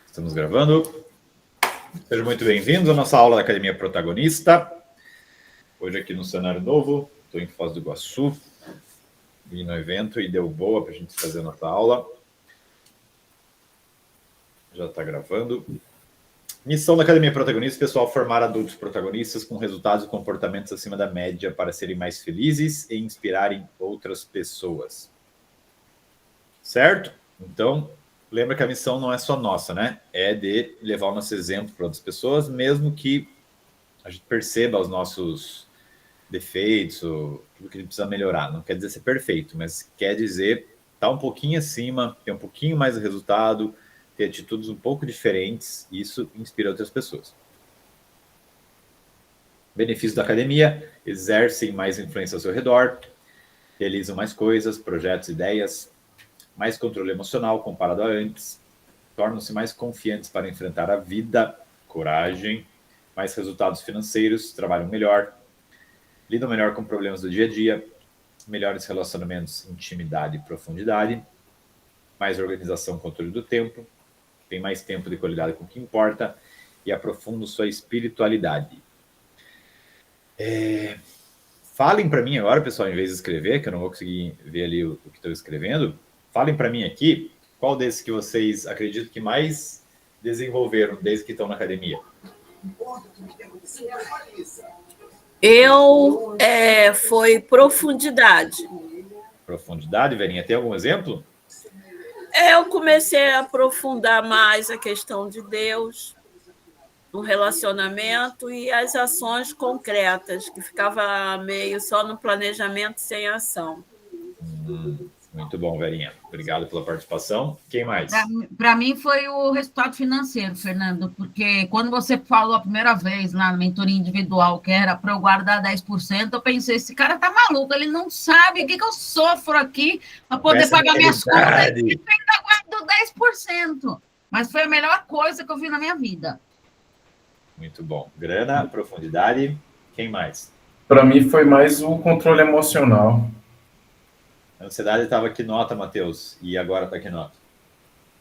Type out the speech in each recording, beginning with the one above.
Estamos gravando. Sejam muito bem-vindos à nossa aula da Academia Protagonista. Hoje aqui no cenário novo, estou em Foz do Iguaçu, vim no evento e deu boa para a gente fazer a nossa aula. Já está gravando. Missão da Academia Protagonista, pessoal, formar adultos protagonistas com resultados e comportamentos acima da média para serem mais felizes e inspirarem outras pessoas. Certo? Então, lembra que a missão não é só nossa, né? É de levar o nosso exemplo para outras pessoas, mesmo que a gente perceba os nossos defeitos, ou tudo que a gente precisa melhorar. Não quer dizer ser perfeito, mas quer dizer estar um pouquinho acima, ter um pouquinho mais de resultado, ter atitudes um pouco diferentes, e isso inspira outras pessoas. Benefícios da academia: exercem mais influência ao seu redor, realizam mais coisas, projetos, ideias, mais controle emocional comparado a antes, tornam-se mais confiantes para enfrentar a vida, coragem, mais resultados financeiros, trabalham melhor, lidam melhor com problemas do dia a dia, melhores relacionamentos, intimidade e profundidade, mais organização, controle do tempo, tem mais tempo de qualidade com o que importa e aprofundam sua espiritualidade. Falem para mim agora, pessoal, em vez de escrever, que eu não vou conseguir ver ali o que estou escrevendo, falem para mim aqui qual desses que vocês acreditam que mais desenvolveram desde que estão na academia. Foi profundidade. Profundidade, Verinha, tem algum exemplo? Eu comecei a aprofundar mais a questão de Deus, no relacionamento e as ações concretas, que ficava meio só no planejamento sem ação. Muito bom, Verinha. Obrigado pela participação. Quem mais? Para mim foi o resultado financeiro, Fernando, porque quando você falou a primeira vez lá na mentoria individual que era para eu guardar 10%, eu pensei, esse cara tá maluco, ele não sabe o que eu sofro aqui para poder pagar minhas contas e ainda guardo 10%. Mas foi a melhor coisa que eu vi na minha vida. Muito bom. Grana, profundidade. Quem mais? Para mim foi mais o controle emocional. A ansiedade estava que nota, Matheus? E agora está que nota?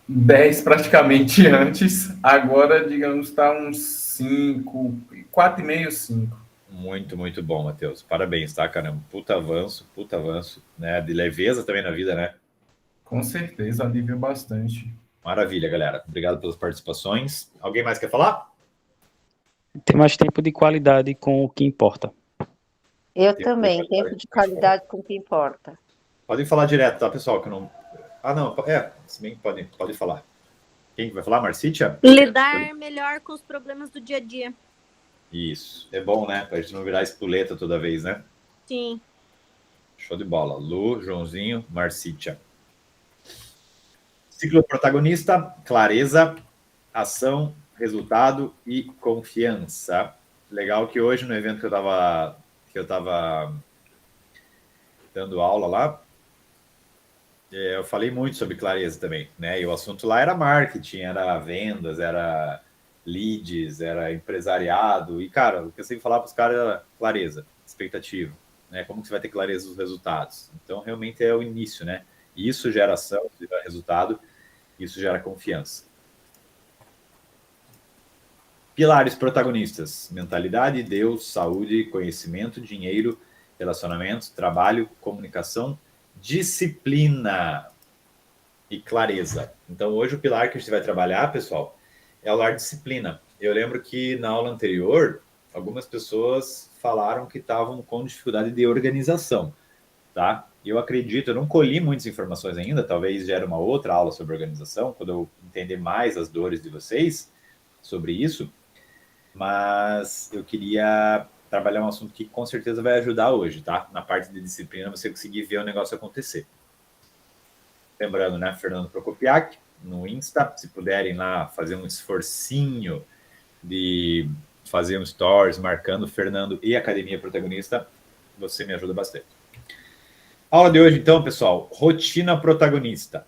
10 praticamente antes. Agora, digamos, está uns 5, 4,5, 5. Muito, muito bom, Matheus. Parabéns, tá, caramba? Puta avanço, né? De leveza também na vida, né? Com certeza, alivia bastante. Maravilha, galera. Obrigado pelas participações. Alguém mais quer falar? Ter mais tempo de qualidade com o que importa. Eu também, tempo de qualidade com o que importa. Podem falar direto, tá, pessoal? Que não... Ah, não, se bem que pode falar. Quem vai falar? Marcítia? Lidar melhor com os problemas do dia a dia. Isso. É bom, né? Pra gente não virar espoleta toda vez, né? Sim. Show de bola. Lu, Joãozinho, Marcítia. Ciclo protagonista: clareza, ação, resultado e confiança. Legal que hoje, no evento que eu tava dando aula lá, eu falei muito sobre clareza também, né? E o assunto lá era marketing, era vendas, era leads, era empresariado. E, cara, o que eu sempre falava para os caras era clareza, expectativa, né? Como que você vai ter clareza dos resultados? Então, realmente é o início, né? E isso gera ação, isso gera resultado, isso gera confiança. Pilares protagonistas: mentalidade, Deus, saúde, conhecimento, dinheiro, relacionamentos, trabalho, comunicação, disciplina e clareza. Então, hoje o pilar que a gente vai trabalhar, pessoal, é o pilar disciplina. Eu lembro que na aula anterior, algumas pessoas falaram que estavam com dificuldade de organização, tá? Eu acredito, eu não colhi muitas informações ainda, talvez gere uma outra aula sobre organização, quando eu entender mais as dores de vocês sobre isso, mas eu queria trabalhar um assunto que com certeza vai ajudar hoje, tá? Na parte de disciplina, você conseguir ver o negócio acontecer. Lembrando, né, Fernando Prokopiak, no Insta, se puderem lá fazer um esforcinho de fazer um stories marcando Fernando e Academia Protagonista, você me ajuda bastante. Aula de hoje, então, pessoal, rotina protagonista.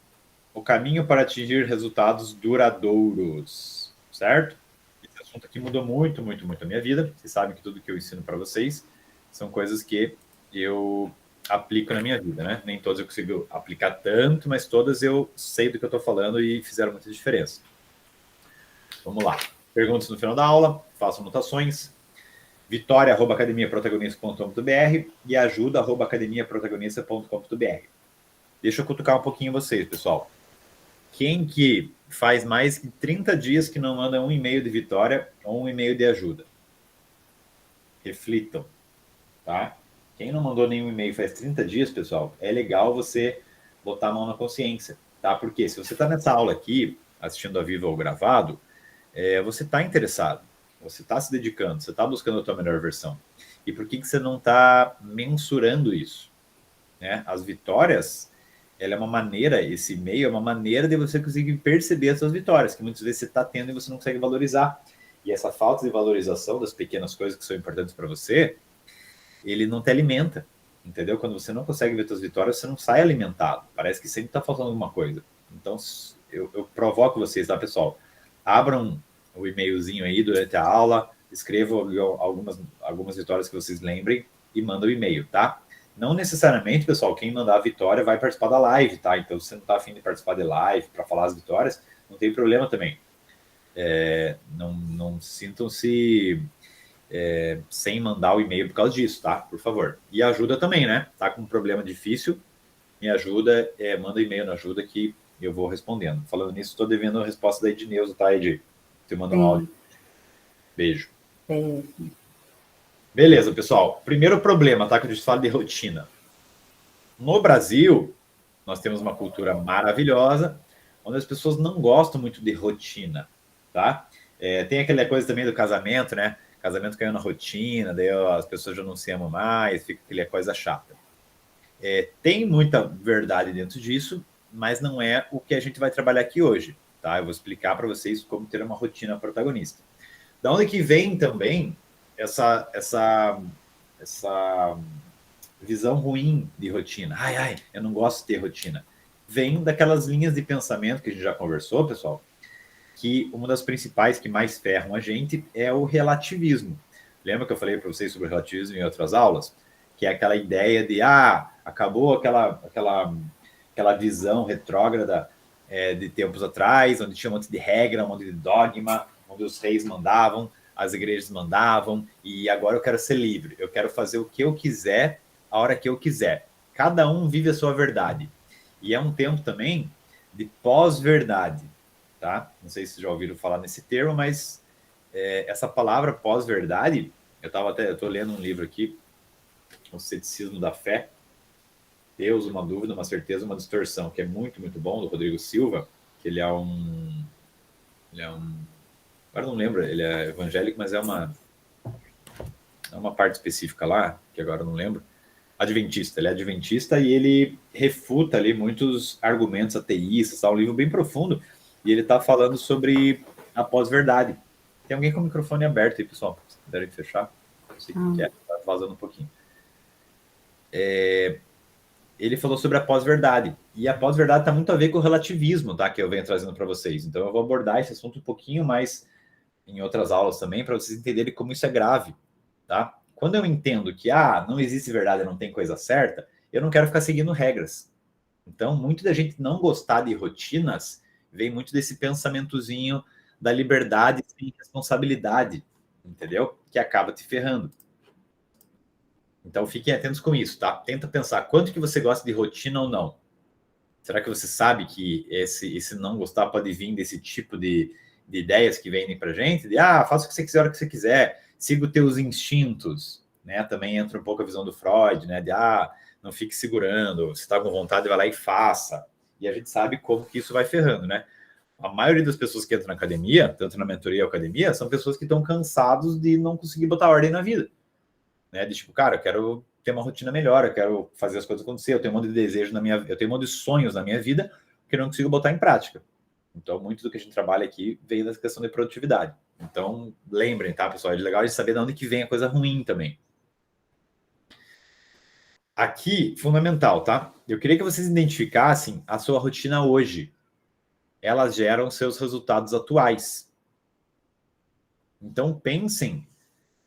O caminho para atingir resultados duradouros, certo? Esse assunto aqui mudou muito, muito, muito a minha vida. Vocês sabem que tudo que eu ensino para vocês são coisas que eu aplico na minha vida, né? Nem todas eu consigo aplicar tanto, mas todas eu sei do que eu estou falando e fizeram muita diferença. Vamos lá. Perguntas no final da aula, façam anotações. vitória@academiaprotagonista.com.br e ajuda@academiaprotagonista.com.br. Deixa eu cutucar um pouquinho vocês, pessoal. Quem que faz mais de 30 dias que não manda um e-mail de Vitória ou um e-mail de ajuda? Reflitam, tá? Quem não mandou nenhum e-mail faz 30 dias, pessoal, é legal você botar a mão na consciência, tá? Porque se você está nessa aula aqui, assistindo a vivo ou gravado, você está interessado, você está se dedicando, você está buscando a tua melhor versão. E por que você não está mensurando isso? Né? As vitórias, ela é uma maneira, esse e-mail é uma maneira de você conseguir perceber as suas vitórias, que muitas vezes você está tendo e você não consegue valorizar. E essa falta de valorização das pequenas coisas que são importantes para você, ele não te alimenta, entendeu? Quando você não consegue ver suas vitórias, você não sai alimentado. Parece que sempre está faltando alguma coisa. Então, eu provoco vocês, tá, pessoal? Abram o e-mailzinho aí durante a aula, escrevam algumas vitórias que vocês lembrem e mandam o e-mail, tá? Não necessariamente, pessoal, quem mandar a vitória vai participar da live, tá? Então, se você não está afim de participar de live para falar as vitórias, não tem problema também. Não sintam-se sem mandar o e-mail por causa disso, tá? Por favor. E ajuda também, né? Tá com um problema difícil, me ajuda, manda e-mail na ajuda que eu vou respondendo. Falando nisso, estou devendo a resposta da Edneuza, tá, Edi? Você manda um áudio. Beijo. Beleza, pessoal. Primeiro problema, tá? Que a gente fala de rotina. No Brasil, nós temos uma cultura maravilhosa, onde as pessoas não gostam muito de rotina, tá? Tem aquela coisa também do casamento, né? Casamento caiu na rotina, daí as pessoas já não se amam mais, fica aquela coisa chata. Tem muita verdade dentro disso, mas não é o que a gente vai trabalhar aqui hoje, tá? Eu vou explicar para vocês como ter uma rotina protagonista. Da onde que vem também essa visão ruim de rotina? Eu não gosto de ter rotina. Vem daquelas linhas de pensamento que a gente já conversou, pessoal, que uma das principais que mais ferram a gente é o relativismo. Lembra que eu falei para vocês sobre o relativismo em outras aulas? Que é aquela ideia de, acabou aquela visão retrógrada de tempos atrás, onde tinha um monte de regra, um monte de dogma, onde os reis mandavam, as igrejas mandavam, e agora eu quero ser livre, eu quero fazer o que eu quiser, a hora que eu quiser. Cada um vive a sua verdade. E é um tempo também de pós-verdade, tá? Não sei se vocês já ouviram falar nesse termo, mas essa palavra pós-verdade, eu estou lendo um livro aqui, O Ceticismo da Fé, Deus, uma dúvida, uma certeza, uma distorção, que é muito, muito bom, do Rodrigo Silva, que ele é um... Agora não lembro, ele é evangélico, mas é uma parte específica lá, que agora não lembro. Adventista, ele é adventista e ele refuta ali muitos argumentos ateístas, tá? Um livro bem profundo, e ele está falando sobre a pós-verdade. Tem alguém com o microfone aberto aí, pessoal, se puderem fechar, não sei o que tá vazando um pouquinho. Ele falou sobre a pós-verdade, e a pós-verdade está muito a ver com o relativismo, tá? Que eu venho trazendo para vocês. Então eu vou abordar esse assunto um pouquinho mais em outras aulas também, para vocês entenderem como isso é grave, tá? Quando eu entendo que não existe verdade, não tem coisa certa, eu não quero ficar seguindo regras. Então, muito da gente não gostar de rotinas vem muito desse pensamentozinho da liberdade sem responsabilidade, entendeu? Que acaba te ferrando. Então, fiquem atentos com isso, tá? Tenta pensar quanto que você gosta de rotina ou não. Será que você sabe que esse não gostar pode vir desse tipo de ideias que vêm pra gente? De, faça o que você quiser, a hora que você quiser. Siga os teus instintos, né? Também entra um pouco a visão do Freud, né? De, não fique segurando. Se está com vontade, vai lá e faça. E a gente sabe como que isso vai ferrando, né? A maioria das pessoas que entram na academia, tanto na mentoria ou academia, são pessoas que estão cansados de não conseguir botar ordem na vida. Né? De tipo, cara, eu quero ter uma rotina melhor, eu quero fazer as coisas acontecer, eu tenho um monte de desejo eu tenho um monte de sonhos na minha vida que eu não consigo botar em prática. Então, muito do que a gente trabalha aqui vem da questão de produtividade. Então, lembrem, tá, pessoal? É legal de saber de onde que vem a coisa ruim também. Aqui, fundamental, tá? Eu queria que vocês identificassem a sua rotina hoje. Elas geram seus resultados atuais. Então, pensem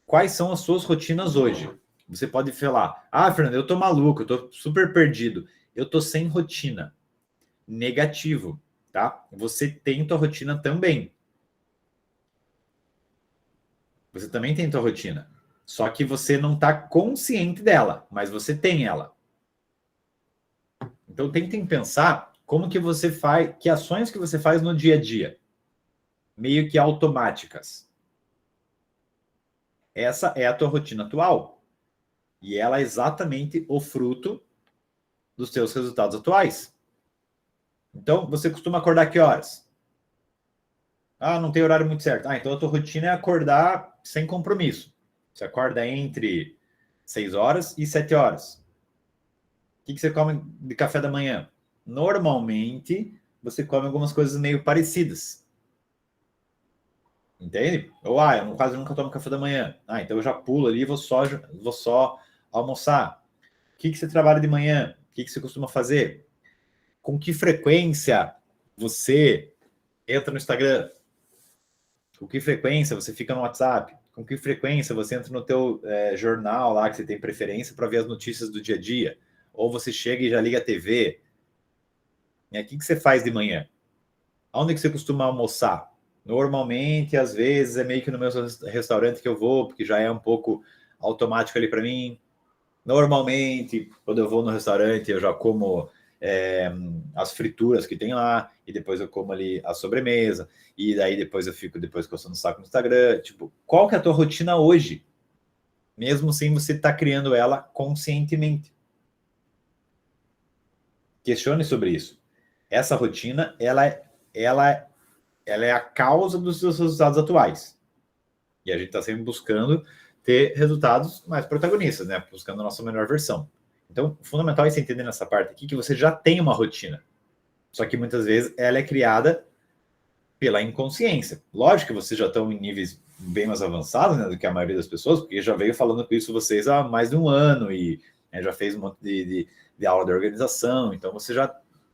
quais são as suas rotinas hoje. Você pode falar, Fernando, eu tô maluco, eu tô super perdido. Eu tô sem rotina. Negativo, tá? Você tem tua rotina também. Você também tem tua rotina. Só que você não tá consciente dela, mas você tem ela. Então tentem pensar como que você faz, que ações que você faz no dia a dia, meio que automáticas. Essa é a tua rotina atual. E ela é exatamente o fruto dos teus resultados atuais. Então, você costuma acordar que horas? Não tem horário muito certo. Então a tua rotina é acordar sem compromisso. Você acorda entre 6 horas e 7 horas. O que você come de café da manhã? Normalmente, você come algumas coisas meio parecidas. Entende? Ou, eu quase nunca tomo café da manhã. Então eu já pulo ali e vou só almoçar. O que você trabalha de manhã? O que você costuma fazer? Com que frequência você entra no Instagram? Com que frequência você fica no WhatsApp? Com que frequência você entra no teu jornal lá, que você tem preferência para ver as notícias do dia a dia? Ou você chega e já liga a TV? O que você faz de manhã? Onde que você costuma almoçar? Normalmente, às vezes, é meio que no meu restaurante que eu vou, porque já é um pouco automático ali para mim. Normalmente, quando eu vou no restaurante, eu já como as frituras que tem lá, e depois eu como ali a sobremesa, e daí depois eu fico coçando o saco no Instagram. Tipo, qual que é a tua rotina hoje? Mesmo sem você estar criando ela conscientemente. Questione sobre isso. Essa rotina, ela é a causa dos seus resultados atuais. E a gente está sempre buscando ter resultados mais protagonistas, né? Buscando a nossa melhor versão. Então, o fundamental é você entender nessa parte aqui que você já tem uma rotina. Só que muitas vezes ela é criada pela inconsciência. Lógico que vocês já estão em níveis bem mais avançados, né, do que a maioria das pessoas, porque já veio falando com isso vocês há mais de um ano e já fez um monte de aula de organização. Então, você já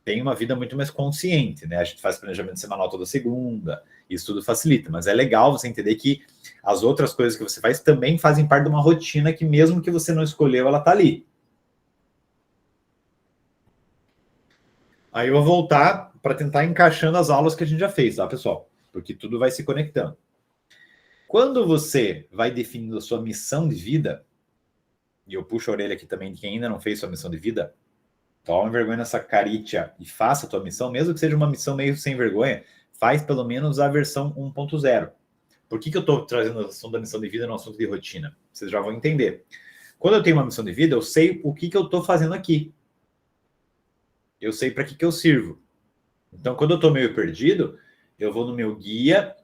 tem uma vida muito mais consciente, né? A gente faz planejamento semanal toda segunda, isso tudo facilita, mas é legal você entender que as outras coisas que você faz também fazem parte de uma rotina que, mesmo que você não escolheu, ela tá ali. Aí eu vou voltar para tentar encaixando as aulas que a gente já fez, tá, pessoal? Porque tudo vai se conectando. Quando você vai definindo a sua missão de vida, e eu puxo a orelha aqui também de quem ainda não fez sua missão de vida, toma vergonha nessa caritia e faça a tua missão, mesmo que seja uma missão meio sem vergonha, faz pelo menos a versão 1.0. Por que eu estou trazendo a assunto da missão de vida no assunto de rotina? Vocês já vão entender. Quando eu tenho uma missão de vida, eu sei o que eu estou fazendo aqui. Eu sei para que eu sirvo. Então, quando eu estou meio perdido, eu vou no meu guia,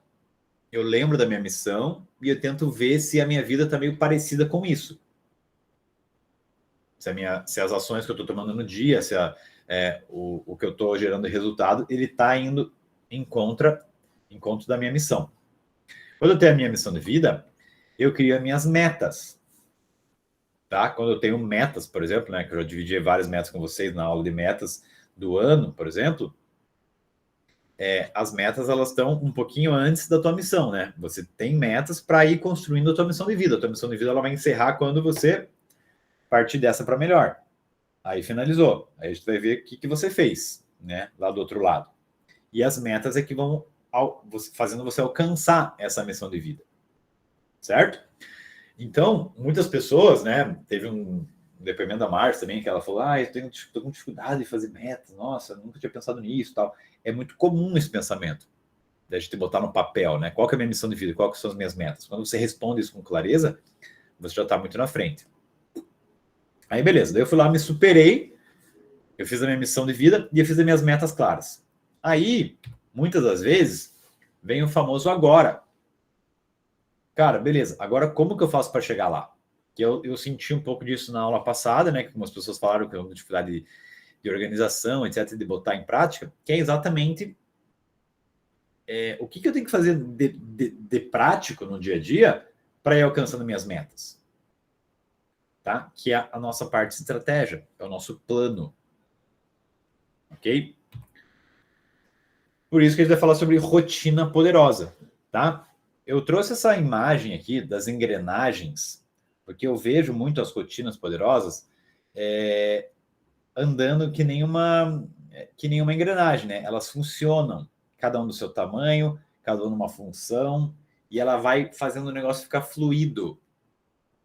eu lembro da minha missão e eu tento ver se a minha vida está meio parecida com isso. Se as ações que eu estou tomando no dia, se o que eu estou gerando resultado, ele está indo em encontro da minha missão. Quando eu tenho a minha missão de vida, eu crio as minhas metas. Tá? Quando eu tenho metas, por exemplo, né, que eu já dividi várias metas com vocês na aula de metas do ano, por exemplo, as metas elas estão um pouquinho antes da tua missão, né? Você tem metas para ir construindo a tua missão de vida. A tua missão de vida ela vai encerrar quando você partir dessa para melhor. Aí finalizou. Aí a gente vai ver o que você fez, né? Lá do outro lado. E as metas é que vão fazendo você alcançar essa missão de vida. Certo? Então, muitas pessoas, né? Teve um depoimento da Márcia também, que ela falou, eu tô com dificuldade de fazer metas, nossa, nunca tinha pensado nisso, tal. É muito comum esse pensamento, da gente botar no papel, né? Qual que é a minha missão de vida? Qual que são as minhas metas? Quando você responde isso com clareza, você já está muito na frente. Aí, beleza. Daí eu fui lá, me superei, eu fiz a minha missão de vida e eu fiz as minhas metas claras. Aí, muitas das vezes, vem o famoso agora. Cara, beleza, agora como que eu faço para chegar lá? Que eu senti um pouco disso na aula passada, né? Que algumas pessoas falaram que eu tenho dificuldade de organização, etc., de botar em prática, que é exatamente o que eu tenho que fazer de prático no dia a dia para ir alcançando minhas metas. Tá? Que é a nossa parte de estratégia, é o nosso plano. Ok? Por isso que a gente vai falar sobre rotina poderosa, tá? Eu trouxe essa imagem aqui das engrenagens Porque eu vejo muito as rotinas poderosas andando que nem uma engrenagem, né? Elas funcionam, cada um do seu tamanho, cada um numa função, e ela vai fazendo o negócio ficar fluido.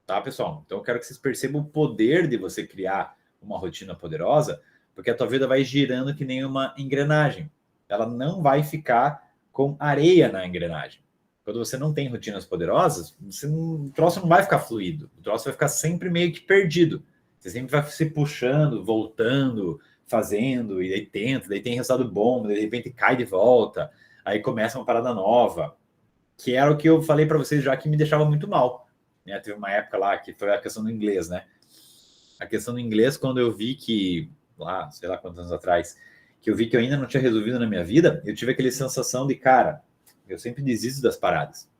Tá, pessoal? Então eu quero que vocês percebam o poder de você criar uma rotina poderosa, porque a tua vida vai girando que nem uma engrenagem. Ela não vai ficar com areia na engrenagem. Quando você não tem rotinas poderosas, o troço não vai ficar fluido. O troço vai ficar sempre meio que perdido. Você sempre vai se puxando, voltando, fazendo, e daí tenta, daí tem resultado bom, daí de repente cai de volta, aí começa uma parada nova, que era o que eu falei para vocês já, que me deixava muito mal. Né? Teve uma época lá que foi a questão do inglês, né? A questão do inglês, quando eu vi que, lá, sei lá quantos anos atrás, que eu vi que eu ainda não tinha resolvido na minha vida, eu tive aquela sensação de, cara, eu sempre desisto das paradas.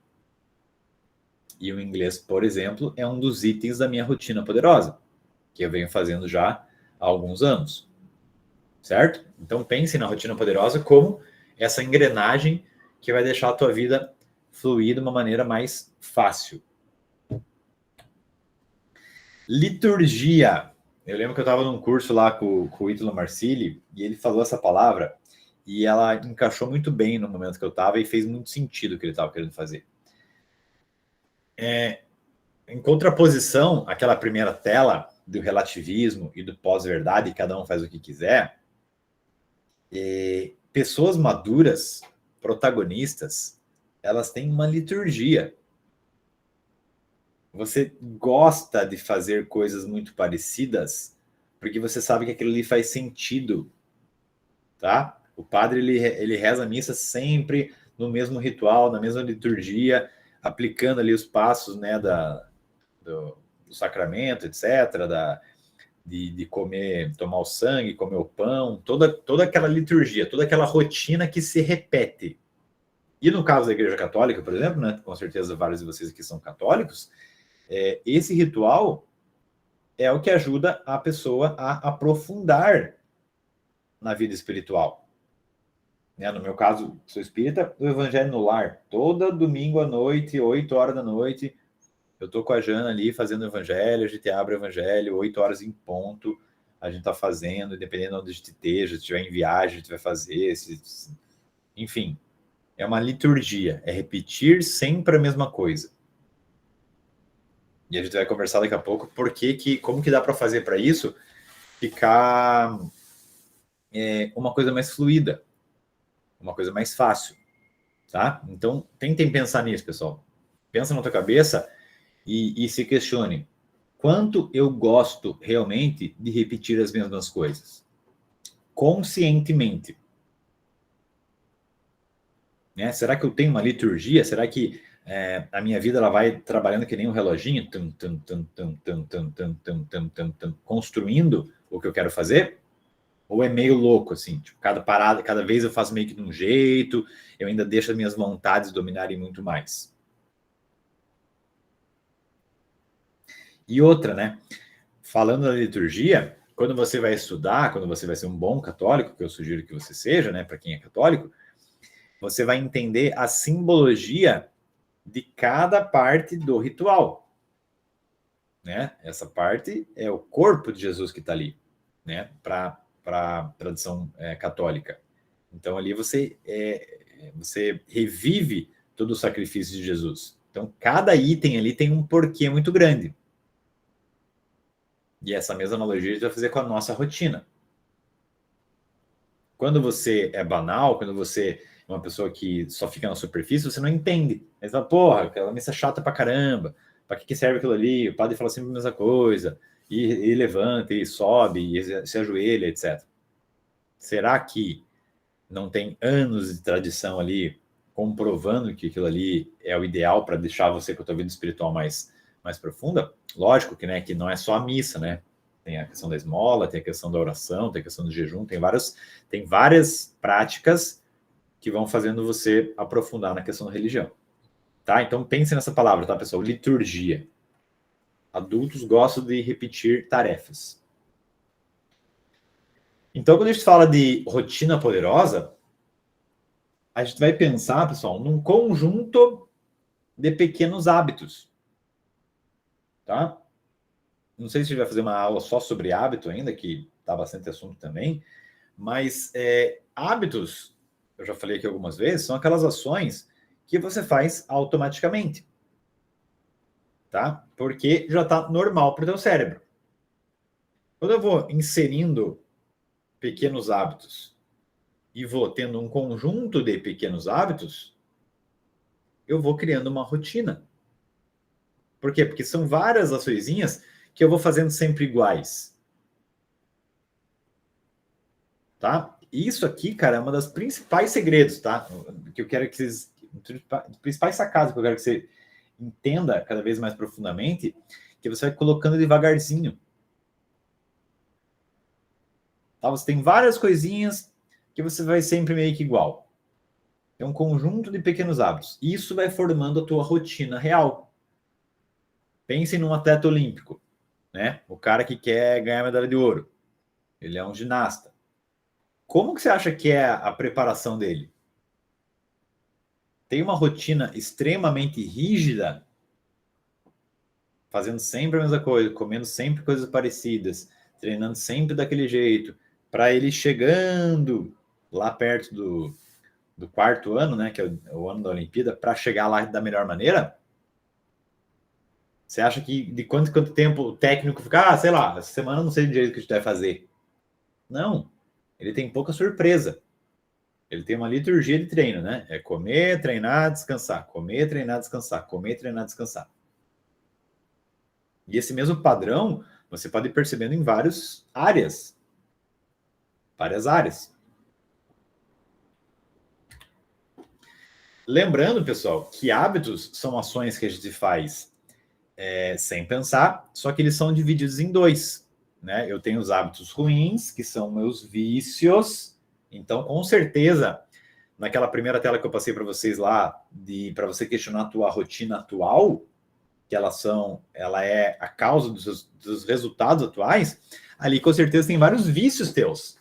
E o inglês, por exemplo, é um dos itens da minha rotina poderosa, que eu venho fazendo já há alguns anos. Certo? Então pense na rotina poderosa como essa engrenagem que vai deixar a tua vida fluir de uma maneira mais fácil. Liturgia. Eu lembro que eu estava num curso lá com o Ítalo Marcilli e ele falou essa palavra e ela encaixou muito bem no momento que eu estava e fez muito sentido o que ele estava querendo fazer. Em contraposição àquela primeira tela do relativismo e do pós-verdade, cada um faz o que quiser, pessoas maduras, protagonistas, elas têm uma liturgia. Você gosta de fazer coisas muito parecidas porque você sabe que aquilo ali faz sentido, tá? O padre, ele reza a missa sempre no mesmo ritual, na mesma liturgia, aplicando ali os passos, né, do sacramento, etc., de comer, tomar o sangue, comer o pão, toda aquela liturgia, toda aquela rotina que se repete. E no caso da Igreja Católica, por exemplo, né, com certeza vários de vocês aqui são católicos, esse ritual é o que ajuda a pessoa a aprofundar na vida espiritual. Né, no meu caso, sou espírita, o Evangelho no Lar, todo domingo à noite, 8 horas da noite, eu tô com a Jana ali fazendo o Evangelho, a gente abre o Evangelho, 8 horas em ponto, a gente tá fazendo, dependendo de onde a gente esteja, se estiver em viagem, a gente vai fazer, enfim, é uma liturgia, é repetir sempre a mesma coisa. E a gente vai conversar daqui a pouco como que dá para fazer para isso ficar uma coisa mais fluida, uma coisa mais fácil, tá? Então, tentem pensar nisso, pessoal. Pensa na tua cabeça e se questione. Quanto eu gosto realmente de repetir as mesmas coisas? Conscientemente. Né? Será que eu tenho uma liturgia? Será que a minha vida ela vai trabalhando que nem um reloginho, construindo o que eu quero fazer? Ou é meio louco, assim, tipo, cada vez eu faço meio que de um jeito, eu ainda deixo as minhas vontades dominarem muito mais. E outra, né? Falando da liturgia, quando você vai estudar, quando você vai ser um bom católico, que eu sugiro que você seja, né, para quem é católico, você vai entender a simbologia de cada parte do ritual. Né? Essa parte é o corpo de Jesus que está ali, né? Para a tradição católica. Então, ali você revive todo o sacrifício de Jesus. Então, cada item ali tem um porquê muito grande. E essa mesma analogia a gente vai fazer com a nossa rotina. Quando você é banal, quando você é uma pessoa que só fica na superfície, você não entende. Aí você fala, porra, aquela missa chata pra caramba, pra que serve aquilo ali? O padre fala sempre a mesma coisa, e levanta, e sobe, e se ajoelha, etc. Será que não tem anos de tradição ali comprovando que aquilo ali é o ideal para deixar você com a tua vida espiritual mais profunda? Lógico que, né, que não é só a missa, né? Tem a questão da esmola, tem a questão da oração, tem a questão do jejum, tem várias práticas que vão fazendo você aprofundar na questão da religião. Tá? Então pense nessa palavra, tá, pessoal? Liturgia. Adultos gostam de repetir tarefas. Então, quando a gente fala de rotina poderosa, a gente vai pensar, pessoal, num conjunto de pequenos hábitos. tá? Não sei se a gente vai fazer uma aula só sobre hábito ainda, que tá bastante assunto também, mas hábitos, eu já falei aqui algumas vezes, são aquelas ações que você faz automaticamente, tá? Porque já tá normal para o teu cérebro. Quando eu vou inserindo pequenos hábitos e vou tendo um conjunto de pequenos hábitos, eu vou criando uma rotina. Por quê? Porque são várias açõezinhas que eu vou fazendo sempre iguais. Tá? Isso aqui, cara, é uma das principais segredos, tá? Que eu quero que vocês... principais sacadas que eu quero que você entenda cada vez mais profundamente, que você vai colocando devagarzinho. Tá? Você tem várias coisinhas que você vai sempre meio que igual. É um conjunto de pequenos hábitos. Isso vai formando a tua rotina real. Pensem num atleta olímpico, né? O cara que quer ganhar medalha de ouro. Ele é um ginasta. Como que você acha que é a preparação dele? Tem uma rotina extremamente rígida, fazendo sempre a mesma coisa, comendo sempre coisas parecidas, treinando sempre daquele jeito, para ele chegando lá perto do quarto ano, né, que é o ano da Olimpíada, para chegar lá da melhor maneira? Você acha que de quanto tempo o técnico fica, sei lá, essa semana eu não sei do jeito que a gente vai fazer. Não, ele tem pouca surpresa. Ele tem uma liturgia de treino, né? É comer, treinar, descansar. Comer, treinar, descansar. Comer, treinar, descansar. E esse mesmo padrão você pode ir percebendo em várias áreas. Várias áreas. Lembrando, pessoal, que hábitos são ações que a gente faz sem pensar, só que eles são divididos em dois. Né? Eu tenho os hábitos ruins, que são meus vícios. Então, com certeza, naquela primeira tela que eu passei para vocês lá, para você questionar a tua rotina atual, que ela é a causa dos resultados atuais, ali com certeza tem vários vícios teus.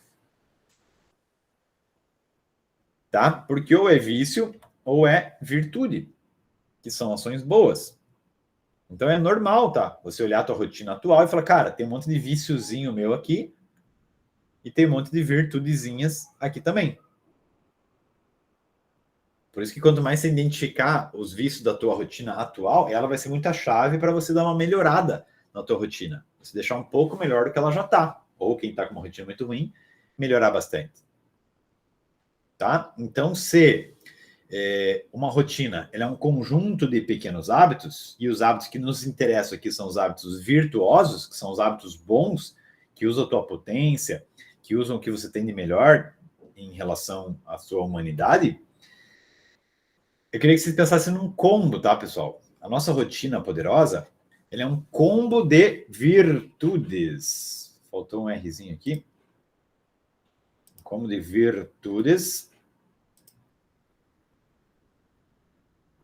Tá? Porque ou é vício ou é virtude, que são ações boas. Então é normal, tá? Você olhar a tua rotina atual e falar, cara, tem um monte de viciozinho meu aqui e tem um monte de virtudezinhas aqui também. Por isso que quanto mais você identificar os vícios da tua rotina atual, ela vai ser muita chave para você dar uma melhorada na tua rotina. Você deixar um pouco melhor do que ela já está. Ou quem está com uma rotina muito ruim, melhorar bastante. Tá? Então, se uma rotina ela é um conjunto de pequenos hábitos, e os hábitos que nos interessam aqui são os hábitos virtuosos, que são os hábitos bons, que usam a tua potência, que usam o que você tem de melhor em relação à sua humanidade. Eu queria que vocês pensassem num combo, tá, pessoal? A nossa rotina poderosa, ela é um combo de virtudes. Faltou um Rzinho aqui. Um combo de virtudes.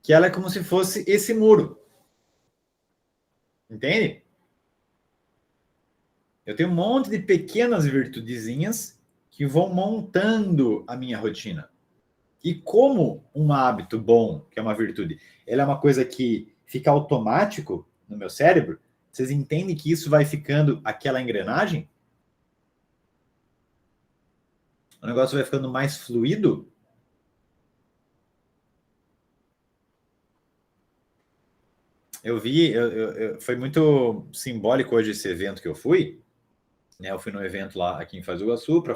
Que ela é como se fosse esse muro. Entende? Eu tenho um monte de pequenas virtudezinhas que vão montando a minha rotina. E como um hábito bom, que é uma virtude, ela é uma coisa que fica automático no meu cérebro, vocês entendem que isso vai ficando aquela engrenagem? O negócio vai ficando mais fluido? Eu vi, foi muito simbólico hoje esse evento que eu fui. Né? Eu fui num evento lá aqui em Foz do Iguaçu para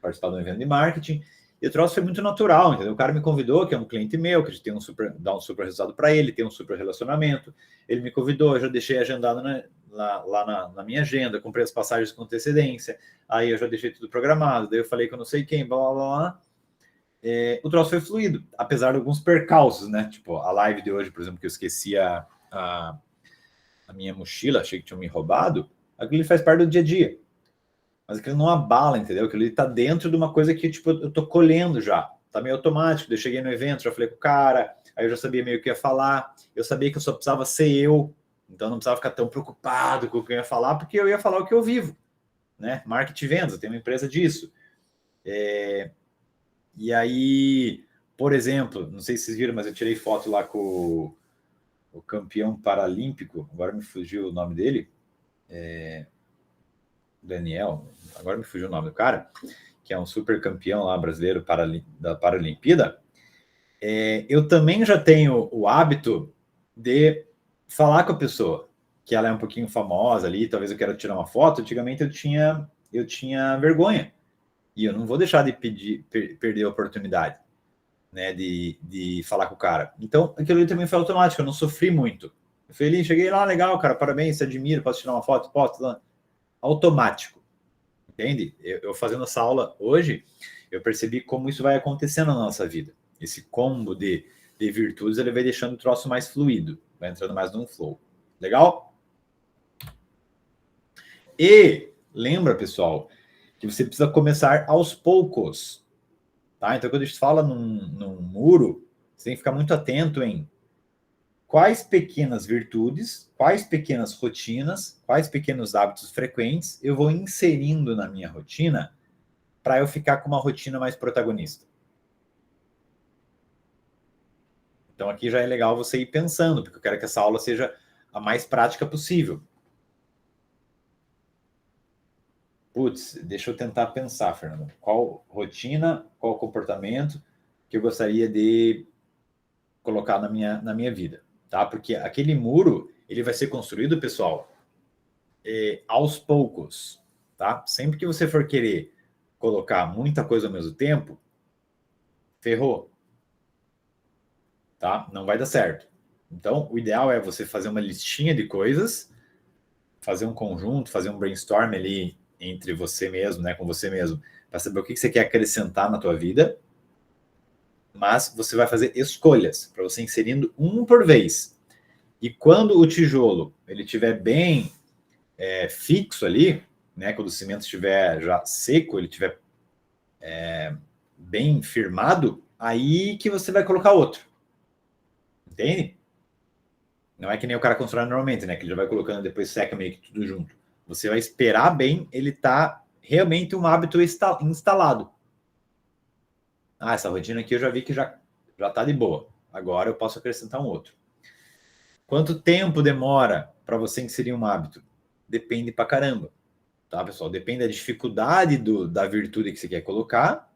participar de um evento de marketing. E o troço foi muito natural, entendeu? O cara me convidou, que é um cliente meu, que a gente tem dá um super resultado para ele, tem um super relacionamento. Ele me convidou, eu já deixei agendado lá na minha agenda, comprei as passagens com antecedência, aí eu já deixei tudo programado, daí eu falei que eu não sei quem, blá, blá, blá. O troço foi fluido, apesar de alguns percalços, né? Tipo, a live de hoje, por exemplo, que eu esqueci a minha mochila, achei que tinham me roubado, aquilo faz parte do dia a dia. Mas aquilo não abala, entendeu? Aquilo está dentro de uma coisa que, tipo, eu tô colhendo já. Tá meio automático. Eu cheguei no evento, já falei com o cara, aí eu já sabia meio o que ia falar. Eu sabia que eu só precisava ser eu. Então eu não precisava ficar tão preocupado com o que eu ia falar, porque eu ia falar o que eu vivo. Né? Marketing e vendas, eu tenho uma empresa disso. E aí, por exemplo, não sei se vocês viram, mas eu tirei foto lá com o campeão paralímpico, agora me fugiu o nome dele, Daniel, agora me fugiu o nome do cara, que é um super campeão lá brasileiro da Paralimpíada, eu também já tenho o hábito de falar com a pessoa, que ela é um pouquinho famosa ali, talvez eu quero tirar uma foto. Antigamente eu tinha vergonha, e eu não vou deixar de perder a oportunidade, né, de falar com o cara. Então, aquilo ali também foi automático, eu não sofri muito. Eu fui ali, cheguei lá, legal, cara, parabéns, te admiro, posso tirar uma foto? Posso? Automático, entende? Eu fazendo essa aula hoje, eu percebi como isso vai acontecendo na nossa vida. Esse combo de virtudes, ele vai deixando o troço mais fluido, vai entrando mais num flow. Legal? E lembra, pessoal, que você precisa começar aos poucos, tá? Então, quando a gente fala num muro, você tem que ficar muito atento em quais pequenas virtudes, quais pequenas rotinas, quais pequenos hábitos frequentes eu vou inserindo na minha rotina para eu ficar com uma rotina mais protagonista. Então, aqui já é legal você ir pensando, porque eu quero que essa aula seja a mais prática possível. Putz, deixa eu tentar pensar, Fernando. Qual rotina, qual comportamento que eu gostaria de colocar na minha vida, tá? Porque aquele muro, ele vai ser construído, pessoal, aos poucos, tá? Sempre que você for querer colocar muita coisa ao mesmo tempo, ferrou, tá? Não vai dar certo. Então, o ideal é você fazer uma listinha de coisas, fazer um conjunto, fazer um brainstorm ali entre você mesmo, né, com você mesmo, para saber o que você quer acrescentar na tua vida, mas você vai fazer escolhas, para você inserindo um por vez. E quando o tijolo ele estiver bem fixo ali, né, quando o cimento estiver já seco, ele estiver bem firmado, aí que você vai colocar outro. Entende? Não é que nem o cara constrói normalmente, né, que ele já vai colocando, depois seca meio que tudo junto. Você vai esperar bem ele tá realmente um hábito instalado. Ah, essa rotina aqui eu já vi que já tá de boa. Agora eu posso acrescentar um outro. Quanto tempo demora para você inserir um hábito? Depende pra caramba. Tá, pessoal? Depende da dificuldade da virtude que você quer colocar.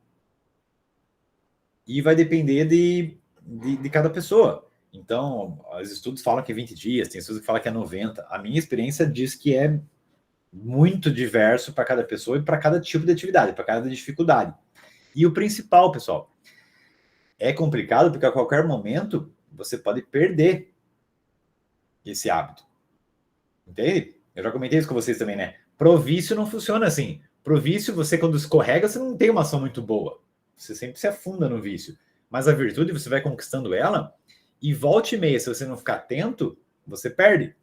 E vai depender de cada pessoa. Então, os estudos falam que é 20 dias, tem estudos que falam que é 90. A minha experiência diz que é muito diverso para cada pessoa e para cada tipo de atividade, para cada dificuldade. E o principal, pessoal, é complicado porque a qualquer momento você pode perder esse hábito. Entende? Eu já comentei isso com vocês também, né? Pro vício não funciona assim. Pro vício, você quando escorrega, você não tem uma ação muito boa. Você sempre se afunda no vício. Mas a virtude, você vai conquistando ela e volta e meia, se você não ficar atento, você perde.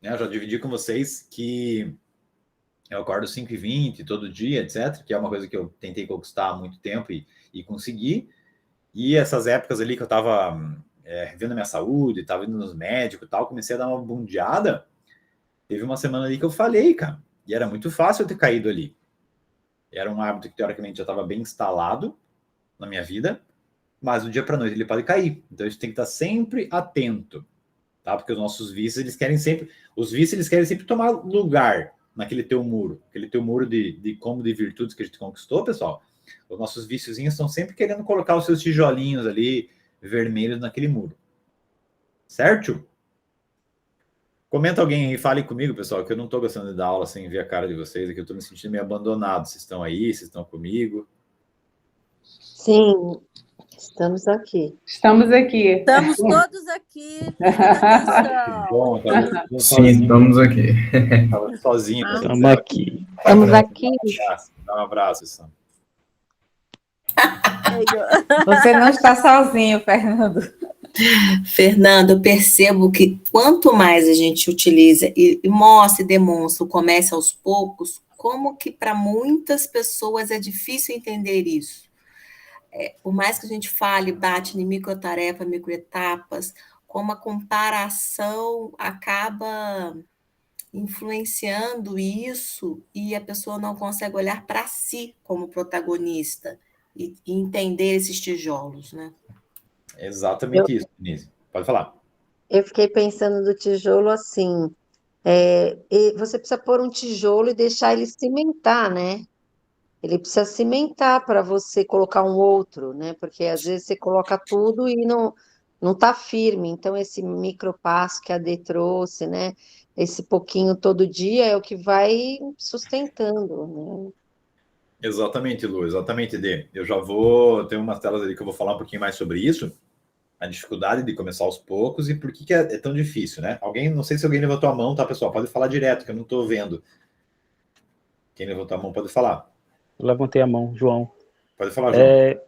Eu já dividi com vocês que eu acordo 5h20 todo dia, etc., que é uma coisa que eu tentei conquistar há muito tempo e consegui. E essas épocas ali que eu estava revendo a minha saúde, estava indo nos médicos e tal, comecei a dar uma bundeada. Teve uma semana ali que eu falhei, cara. E era muito fácil eu ter caído ali. Era um hábito que, teoricamente, já estava bem instalado na minha vida, mas do dia para noite ele pode cair. Então, a gente tem que estar sempre atento. Tá? Porque os nossos vícios, eles querem sempre tomar lugar naquele teu muro. Aquele teu muro de combo de virtudes que a gente conquistou, pessoal. Os nossos viciozinhos estão sempre querendo colocar os seus tijolinhos ali, vermelhos, naquele muro. Certo? Comenta alguém aí, fale comigo, pessoal, que eu não estou gostando de dar aula sem ver a cara de vocês, que eu estou me sentindo meio abandonado. Vocês estão aí? Vocês estão comigo? Sim, estamos aqui. Estamos aqui. Estamos todos aqui. Bom, sim, estamos aqui. Estava sozinho. Estamos aqui. Estamos aqui. Dá um abraço, Sam. Você não está sozinho, Fernando. Fernando, eu percebo que quanto mais a gente utiliza e mostra e demonstra o comércio aos poucos, como que para muitas pessoas é difícil entender isso. Por mais que a gente fale, bate em microtarefa, microetapas, como a comparação acaba influenciando isso e a pessoa não consegue olhar para si como protagonista e entender esses tijolos, né? Exatamente isso, Denise. Pode falar. Eu fiquei pensando do tijolo assim, e você precisa pôr um tijolo e deixar ele cimentar, né? Ele precisa cimentar para você colocar um outro, né? Porque às vezes você coloca tudo e não está firme. Então, esse micropasso que a D trouxe, né? Esse pouquinho todo dia é o que vai sustentando, né? Exatamente, Lu, exatamente, Dê. Eu já vou ter umas telas ali que eu vou falar um pouquinho mais sobre isso, a dificuldade de começar aos poucos e por que é tão difícil, né? Alguém, não sei se alguém levantou a mão, tá, pessoal? Pode falar direto, que eu não estou vendo. Quem levantou a mão pode falar. Eu levantei a mão, João. Pode falar, João. É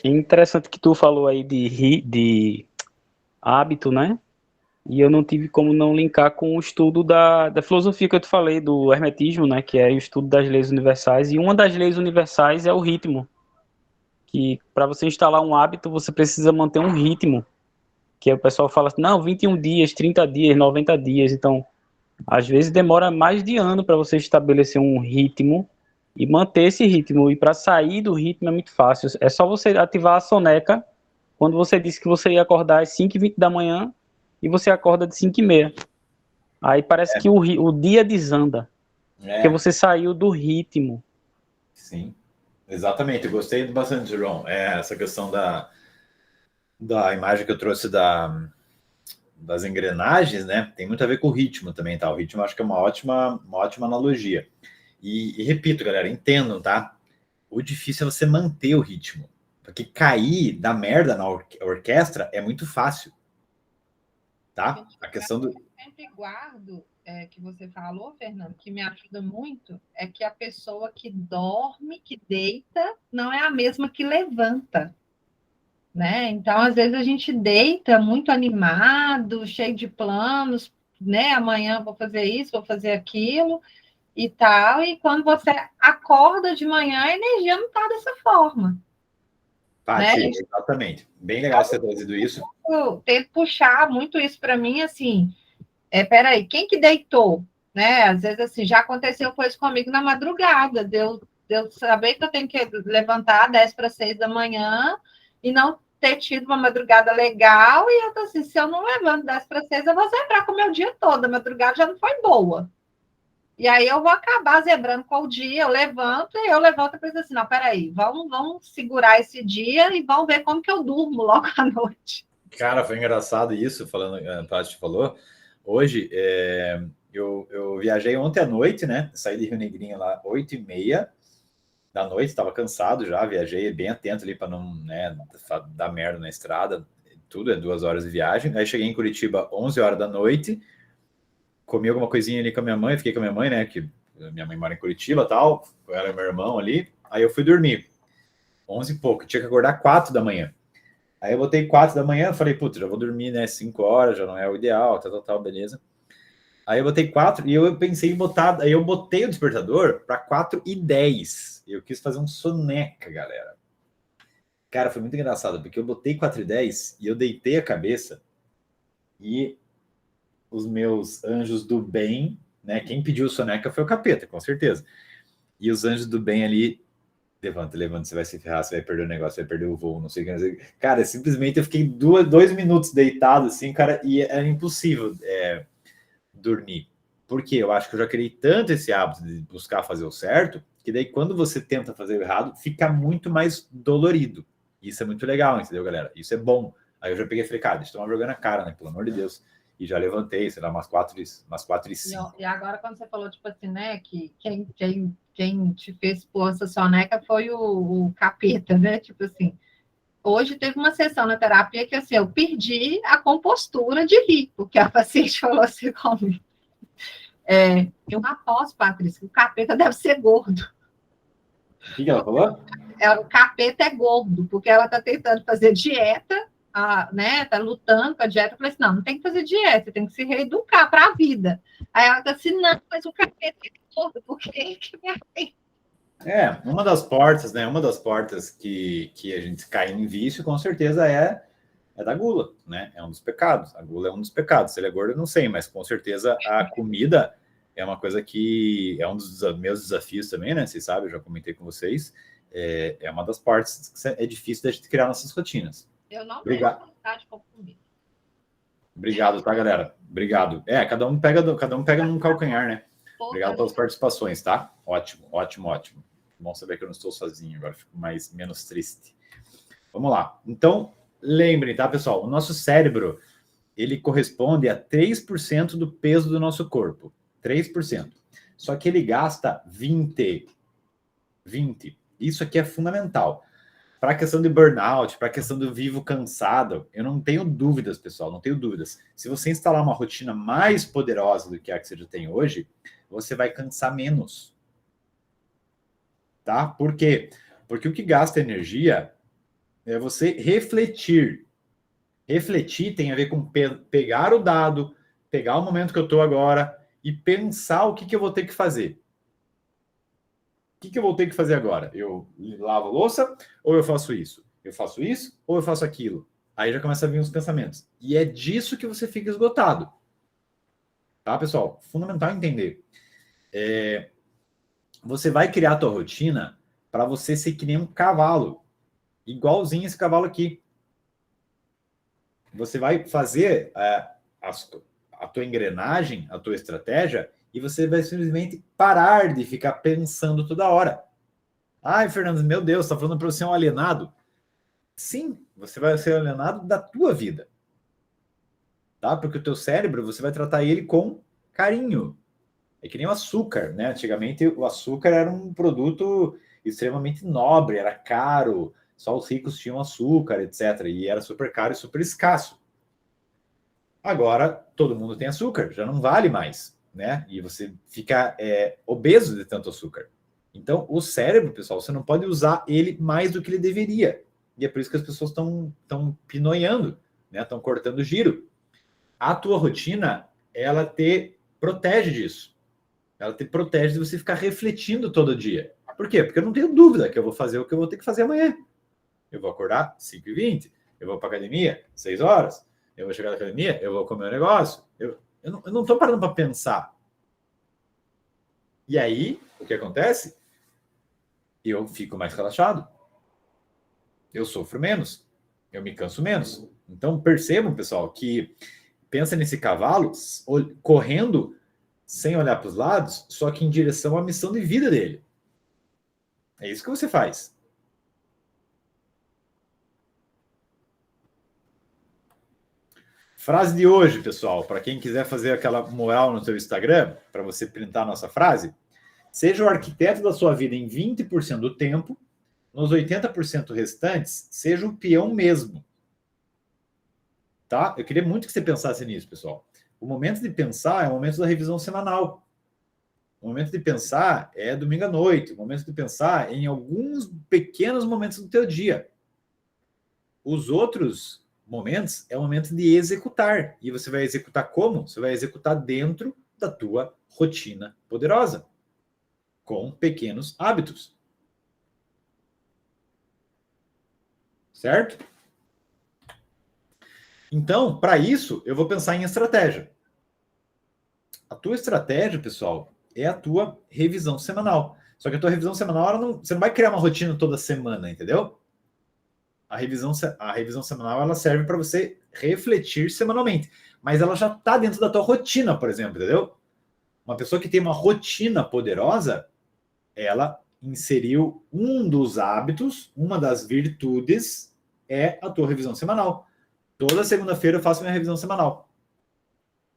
interessante que tu falou aí de hábito, né? E eu não tive como não linkar com o estudo da filosofia que eu te falei, do hermetismo, né? Que é o estudo das leis universais. E uma das leis universais é o ritmo. Que para você instalar um hábito, você precisa manter um ritmo. Que o pessoal fala assim, não, 21 dias, 30 dias, 90 dias. Então, às vezes demora mais de ano para você estabelecer um ritmo e manter esse ritmo. E para sair do ritmo é muito fácil. É só você ativar a soneca quando você disse que você ia acordar às 5h20 da manhã e você acorda de 5h30. Aí parece que o dia desanda. Porque você saiu do ritmo. Sim, exatamente. Eu gostei bastante, João. Essa questão da imagem que eu trouxe das engrenagens, né? Tem muito a ver com o ritmo também, tá? O ritmo eu acho que é uma ótima analogia. E repito, galera, entendam, tá? O difícil é você manter o ritmo. Porque cair da merda na orquestra é muito fácil. Tá? A questão do... Eu sempre guardo, que você falou, Fernando, que me ajuda muito, é que a pessoa que dorme, que deita, não é a mesma que levanta. Né? Então, às vezes, a gente deita muito animado, cheio de planos, né? Amanhã vou fazer isso, vou fazer aquilo e tal, e quando você acorda de manhã, a energia não está dessa forma. Paty, né? Exatamente. Bem legal você ter trazido isso. Eu tento puxar muito isso para mim, assim, peraí, quem que deitou? Né? Às vezes, assim, já aconteceu coisa comigo na madrugada, de eu saber que eu tenho que levantar 5:50 da manhã e não ter tido uma madrugada legal, e eu tô assim, se eu não levanto 5:50, eu vou zebrar com o meu dia todo, a madrugada já não foi boa. E aí eu vou acabar zebrando com o dia, eu levanto e penso assim, não, peraí, vamos segurar esse dia e vamos ver como que eu durmo logo à noite. Cara, foi engraçado isso, falando, a Paty falou. Hoje, eu viajei ontem à noite, né? Saí de Rio Negrinho lá 8h30 da noite, estava cansado já, viajei bem atento ali para não, né, dar merda na estrada, tudo é 2 horas de viagem. Aí cheguei em Curitiba 11 horas da noite, comi alguma coisinha ali com a minha mãe, fiquei com a minha mãe, né, que minha mãe mora em Curitiba e tal, ela e meu irmão ali. Aí eu fui dormir 11 e pouco, tinha que acordar 4 da manhã. Aí eu botei 4 da manhã, falei, putz, já vou dormir, né, 5 horas, já não é o ideal, tal, beleza. Aí eu botei 4 e eu pensei em botar, aí eu botei o despertador para 4h10. Eu quis fazer um soneca, galera. Cara, foi muito engraçado, porque eu botei 4h10 e eu deitei a cabeça e os meus anjos do bem, né, quem pediu soneca foi o capeta, com certeza. E os anjos do bem ali, levanta, você vai se ferrar, você vai perder o negócio, você vai perder o voo, não sei o que, não sei o que. Cara, simplesmente eu fiquei 2 minutos deitado assim, cara, e era impossível dormir. Porque eu acho que eu já criei tanto esse hábito de buscar fazer o certo, que daí quando você tenta fazer o errado, fica muito mais dolorido. Isso é muito legal, entendeu, galera? Isso é bom. Aí eu já peguei e falei, cara, deixa eu tomar vergonha na cara, né? Pelo amor de Deus. E já levantei, sei lá, umas 4h05. E agora, quando você falou, tipo assim, né, que quem te fez pôr essa soneca foi o capeta, né? Tipo assim, hoje teve uma sessão na terapia que, assim, eu perdi a compostura de rir, porque a paciente falou assim comigo. Eu aposto, Patrícia, que o capeta deve ser gordo. O que ela falou? O capeta é gordo, porque ela está tentando fazer dieta, né? Tá lutando com a dieta. Eu falei assim, não tem que fazer dieta, tem que se reeducar para a vida. Aí ela tá assim, não, mas o capeta é gordo, porque ele que me atende. Uma das portas, né? Uma das portas que a gente cai em vício, com certeza, é da gula, né? É um dos pecados. A gula é um dos pecados. Se ele é gordo, eu não sei, mas com certeza a comida é uma coisa que é um dos meus desafios também, né? Vocês sabem, eu já comentei com vocês. É uma das partes que é difícil da gente criar nossas rotinas. Eu não Obrigado. tenho vontade de comer comida. Obrigado, tá, galera? Obrigado. Cada um pega num calcanhar, né? Obrigado pelas participações, tá? Ótimo, ótimo, ótimo. Bom saber que eu não estou sozinho, agora fico menos triste. Vamos lá. Então, lembrem, tá, pessoal? O nosso cérebro, ele corresponde a 3% do peso do nosso corpo. 3%. Só que ele gasta 20. Isso aqui é fundamental. Para a questão de burnout, para a questão do vivo cansado, eu não tenho dúvidas, pessoal, não tenho dúvidas. Se você instalar uma rotina mais poderosa do que a que você já tem hoje, você vai cansar menos. Tá? Por quê? Porque o que gasta energia é você refletir. Refletir tem a ver com pegar o dado, pegar o momento que eu estou agora e pensar o que eu vou ter que fazer. O que eu vou ter que fazer agora? Eu lavo a louça ou eu faço isso? Eu faço isso ou eu faço aquilo? Aí já começa a vir os pensamentos. E é disso que você fica esgotado. Tá, pessoal? Fundamental entender. Você vai criar a tua rotina para você ser que nem um cavalo. Igualzinho esse cavalo aqui. Você vai fazer a tua engrenagem, a tua estratégia, e você vai simplesmente parar de ficar pensando toda hora. Ai, Fernando, meu Deus, está falando para você ser um alienado? Sim, você vai ser alienado da tua vida. Tá? Porque o teu cérebro, você vai tratar ele com carinho. É que nem o açúcar, né? Antigamente o açúcar era um produto extremamente nobre, era caro, só os ricos tinham açúcar, etc. E era super caro e super escasso. Agora, todo mundo tem açúcar, já não vale mais, né? E você fica obeso de tanto açúcar. Então, o cérebro, pessoal, você não pode usar ele mais do que ele deveria. E é por isso que as pessoas estão pinoiando, né? Estão cortando giro. A tua rotina, ela te protege disso. Ela te protege de você ficar refletindo todo dia. Por quê? Porque eu não tenho dúvida que eu vou fazer o que eu vou ter que fazer amanhã. Eu vou acordar 5h20, eu vou para academia 6 horas, eu vou chegar na academia, eu vou comer um negócio. Eu não estou parando para pensar. E aí, o que acontece? Eu fico mais relaxado. Eu sofro menos. Eu me canso menos. Então, percebam, pessoal, que pensa nesse cavalo correndo sem olhar para os lados, só que em direção à missão de vida dele. É isso que você faz. Frase de hoje, pessoal, para quem quiser fazer aquela moral no seu Instagram, para você printar a nossa frase, seja o arquiteto da sua vida em 20% do tempo, nos 80% restantes, seja um peão mesmo. Tá? Eu queria muito que você pensasse nisso, pessoal. O momento de pensar é o momento da revisão semanal. O momento de pensar é domingo à noite. O momento de pensar é em alguns pequenos momentos do teu dia. Os outros momentos é o momento de executar. E você vai executar como? Você vai executar dentro da tua rotina poderosa, com pequenos hábitos. Certo? Então, para isso, eu vou pensar em estratégia. A tua estratégia, pessoal, é a tua revisão semanal. Só que a tua revisão semanal, você não vai criar uma rotina toda semana, entendeu? A revisão semanal, ela serve para você refletir semanalmente. Mas ela já está dentro da tua rotina, por exemplo, entendeu? Uma pessoa que tem uma rotina poderosa, ela inseriu um dos hábitos, uma das virtudes, é a tua revisão semanal. Toda segunda-feira eu faço minha revisão semanal.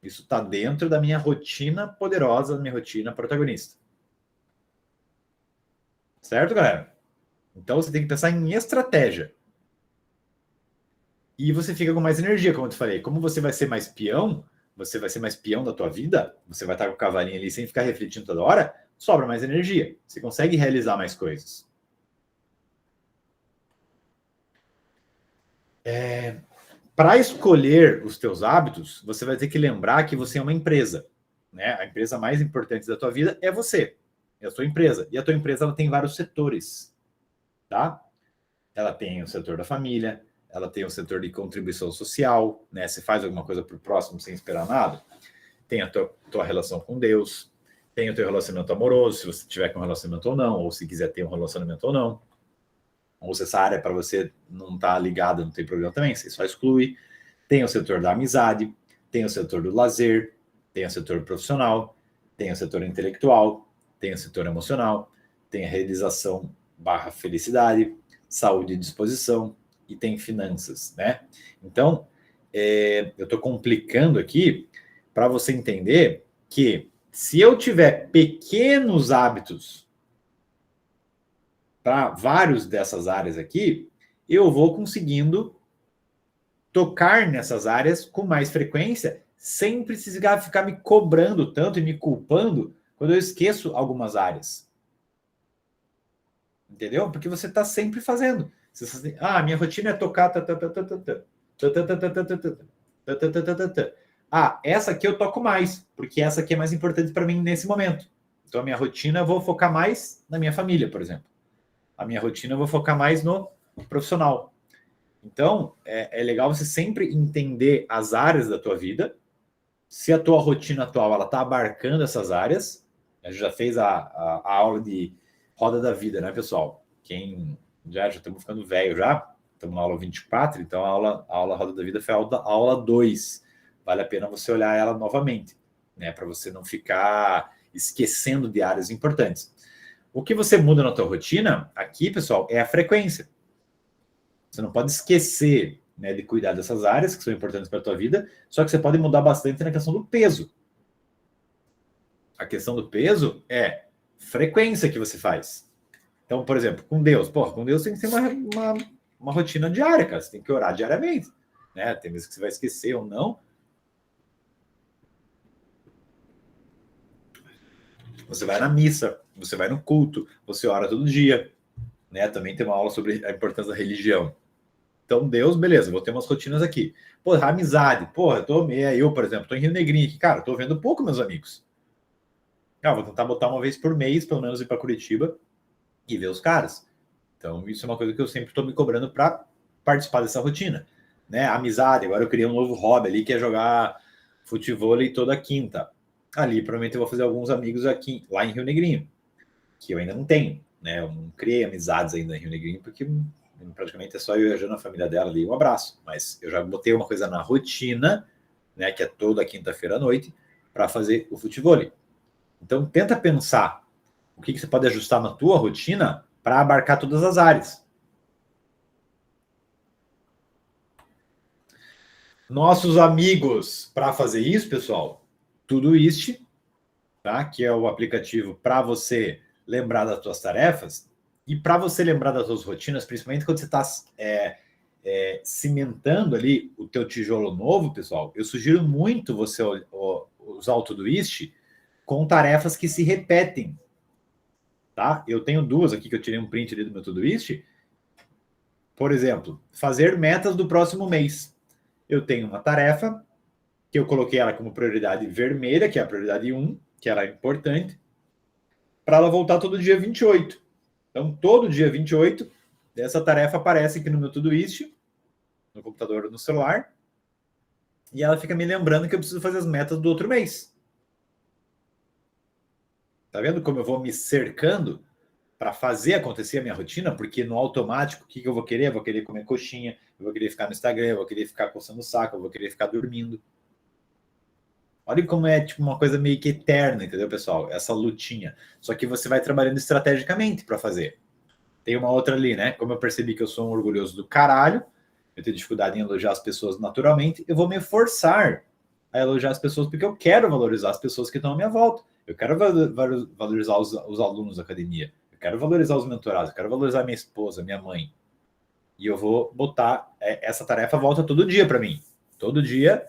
Isso está dentro da minha rotina poderosa, da minha rotina protagonista. Certo, galera? Então você tem que pensar em estratégia. E você fica com mais energia, como eu te falei. Como você vai ser mais peão, você vai ser mais peão da tua vida, você vai estar com o cavalinho ali sem ficar refletindo toda hora, sobra mais energia. Você consegue realizar mais coisas. Para escolher os teus hábitos, você vai ter que lembrar que você é uma empresa, né? A empresa mais importante da tua vida é você, é a tua empresa. E a tua empresa, ela tem vários setores, tá? Ela tem o setor da família, ela tem o setor de contribuição social, né? Você faz alguma coisa para o próximo sem esperar nada. Tem a tua relação com Deus, tem o teu relacionamento amoroso, se você tiver com um relacionamento ou não, ou se quiser ter um relacionamento ou não. Ou se essa área para você não está ligada, não tem problema também, você só exclui. Tem o setor da amizade, tem o setor do lazer, tem o setor profissional, tem o setor intelectual, tem o setor emocional, tem a realização / felicidade, saúde e disposição, e tem finanças, né? Então, eu estou complicando aqui para você entender que se eu tiver pequenos hábitos para vários dessas áreas aqui, eu vou conseguindo tocar nessas áreas com mais frequência, sem precisar ficar me cobrando tanto e me culpando quando eu esqueço algumas áreas. Entendeu? Porque você está sempre fazendo. Minha rotina é tocar. Essa aqui eu toco mais, porque essa aqui é mais importante para mim nesse momento. Então, a minha rotina eu vou focar mais na minha família, por exemplo. A minha rotina eu vou focar mais no profissional. Então, é legal você sempre entender as áreas da tua vida. Se a tua rotina atual ela está abarcando essas áreas, a gente já fez a aula de roda da vida, né, pessoal? Quem já estamos ficando velho já, estamos na aula 24, então a aula roda da vida foi a aula 2. Vale a pena você olhar ela novamente, né, para você não ficar esquecendo de áreas importantes. O que você muda na tua rotina, aqui, pessoal, é a frequência. Você não pode esquecer, né, de cuidar dessas áreas que são importantes para a tua vida, só que você pode mudar bastante na questão do peso. A questão do peso é frequência que você faz. Então, por exemplo, com Deus. Com Deus tem que ter uma rotina diária, cara. Você tem que orar diariamente, né? Tem vezes que você vai esquecer ou não. Você vai na missa, você vai no culto, você ora todo dia, né? Também tem uma aula sobre a importância da religião. Então, Deus, beleza, vou ter umas rotinas aqui. Amizade. Eu, por exemplo, tô em Rio Negrinho aqui, cara, tô vendo pouco meus amigos. Vou tentar botar uma vez por mês, pelo menos, ir para Curitiba e ver os caras. Então, isso é uma coisa que eu sempre estou me cobrando para participar dessa rotina, né? Amizade. Agora eu criei um novo hobby ali, que é jogar futevôlei toda quinta. Ali, provavelmente, eu vou fazer alguns amigos aqui, lá em Rio Negrinho, que eu ainda não tenho, né? Eu não criei amizades ainda em Rio Negrinho, porque praticamente é só eu e a Jana, a família dela ali, um abraço. Mas eu já botei uma coisa na rotina, né? Que é toda quinta-feira à noite, para fazer o futevôlei. Então, tenta pensar o que você pode ajustar na tua rotina para abarcar todas as áreas. Nossos amigos, para fazer isso, pessoal, Todoist, tá? Que é o aplicativo para você lembrar das tuas tarefas e para você lembrar das tuas rotinas, principalmente quando você está cimentando ali o teu tijolo novo, pessoal, eu sugiro muito você usar o Todoist com tarefas que se repetem, tá? Eu tenho duas aqui que eu tirei um print ali do meu Todoist. Por exemplo, fazer metas do próximo mês. Eu tenho uma tarefa que eu coloquei ela como prioridade vermelha, que é a prioridade 1, que ela é importante, para ela voltar todo dia 28. Então, todo dia 28, essa tarefa aparece aqui no meu Todoist, no computador ou no celular, e ela fica me lembrando que eu preciso fazer as metas do outro mês. Tá vendo como eu vou me cercando para fazer acontecer a minha rotina? Porque no automático, o que eu vou querer? Eu vou querer comer coxinha, eu vou querer ficar no Instagram, eu vou querer ficar coçando o saco, eu vou querer ficar dormindo. Olha como é tipo uma coisa meio que eterna, entendeu, pessoal? Essa lutinha. Só que você vai trabalhando estrategicamente para fazer. Tem uma outra ali, né? Como eu percebi que eu sou um orgulhoso do caralho, eu tenho dificuldade em elogiar as pessoas naturalmente, eu vou me forçar a elogiar as pessoas porque eu quero valorizar as pessoas que estão à minha volta. Eu quero valorizar os alunos da academia. Eu quero valorizar os mentorados. Eu quero valorizar minha esposa, minha mãe. E eu vou botar... essa tarefa volta todo dia para mim. Todo dia,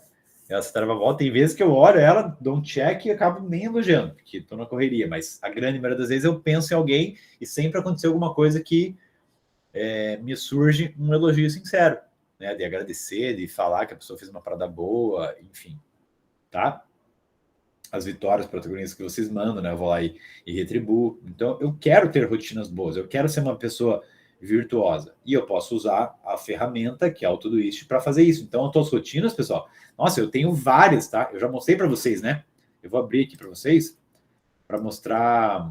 essa tarefa volta. Tem vezes que eu olho ela, dou um check e acabo nem elogiando, porque estou na correria. Mas a grande maioria das vezes eu penso em alguém e sempre aconteceu alguma coisa que me surge um elogio sincero, né? De agradecer, de falar que a pessoa fez uma parada boa, enfim. Tá? As vitórias protagonistas que vocês mandam, né? Eu vou lá e retribuo. Então, eu quero ter rotinas boas, eu quero ser uma pessoa virtuosa. E eu posso usar a ferramenta, que é o Todoist, para fazer isso. Então, as tuas rotinas, pessoal, nossa, eu tenho várias, tá? Eu já mostrei para vocês, né? Eu vou abrir aqui para vocês, para mostrar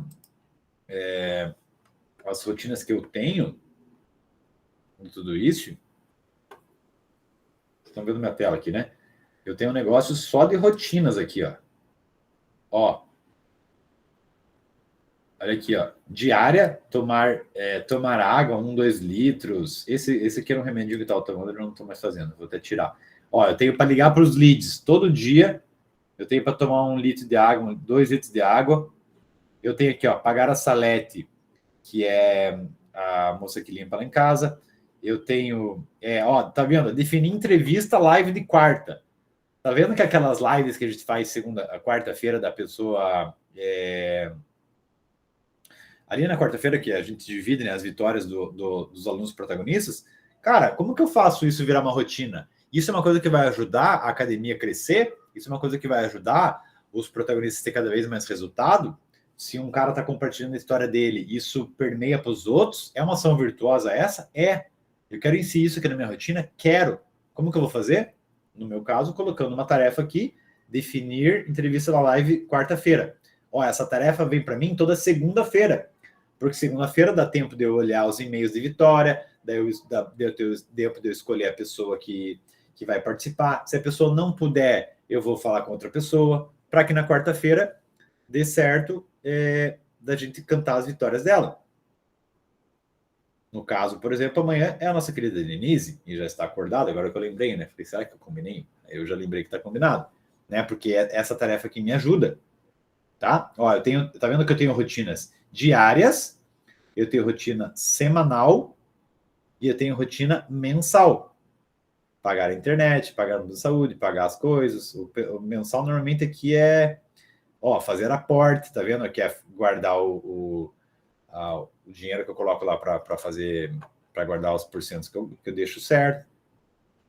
as rotinas que eu tenho no Todoist. Vocês estão vendo minha tela aqui, né? Eu tenho um negócio só de rotinas aqui, ó. Ó. Olha aqui, ó. Diária, tomar água, 2 litros. Esse aqui era um remédio que eu estava tomando, eu não estou mais fazendo. Vou até tirar. Ó, eu tenho para ligar para os leads todo dia. Eu tenho para tomar 1 litro de água, 2 litros de água. Eu tenho aqui, ó, pagar a Salete, que é a moça que limpa lá em casa. Eu tenho, ó, tá vendo? Definir entrevista live de quarta. Tá vendo que aquelas lives que a gente faz quarta-feira da pessoa... Ali na quarta-feira que a gente divide, né, as vitórias dos alunos protagonistas, cara, como que eu faço isso virar uma rotina? Isso é uma coisa que vai ajudar a academia a crescer? Isso é uma coisa que vai ajudar os protagonistas a ter cada vez mais resultado? Se um cara está compartilhando a história dele, isso permeia para os outros? É uma ação virtuosa essa? É. Eu quero inserir isso aqui na minha rotina? Quero. Como que eu vou fazer? No meu caso, colocando uma tarefa aqui, definir entrevista da live quarta-feira. Ó, essa tarefa vem para mim toda segunda-feira. Porque segunda-feira dá tempo de eu olhar os e-mails de vitória, daí deu tempo de eu escolher a pessoa que vai participar. Se a pessoa não puder, eu vou falar com outra pessoa, para que na quarta-feira dê certo da gente cantar as vitórias dela. No caso, por exemplo, amanhã é a nossa querida Denise, e já está acordada, agora que eu lembrei, né? Falei, será que eu combinei? Eu já lembrei que está combinado, né? Porque essa tarefa aqui me ajuda, tá? Ó, tá vendo que eu tenho rotinas diárias, eu tenho rotina semanal e eu tenho rotina mensal. Pagar a internet, pagar a saúde, pagar as coisas. O mensal normalmente aqui é fazer aporte, tá vendo? Aqui é guardar o dinheiro que eu coloco lá para guardar os porcentos que eu deixo certo.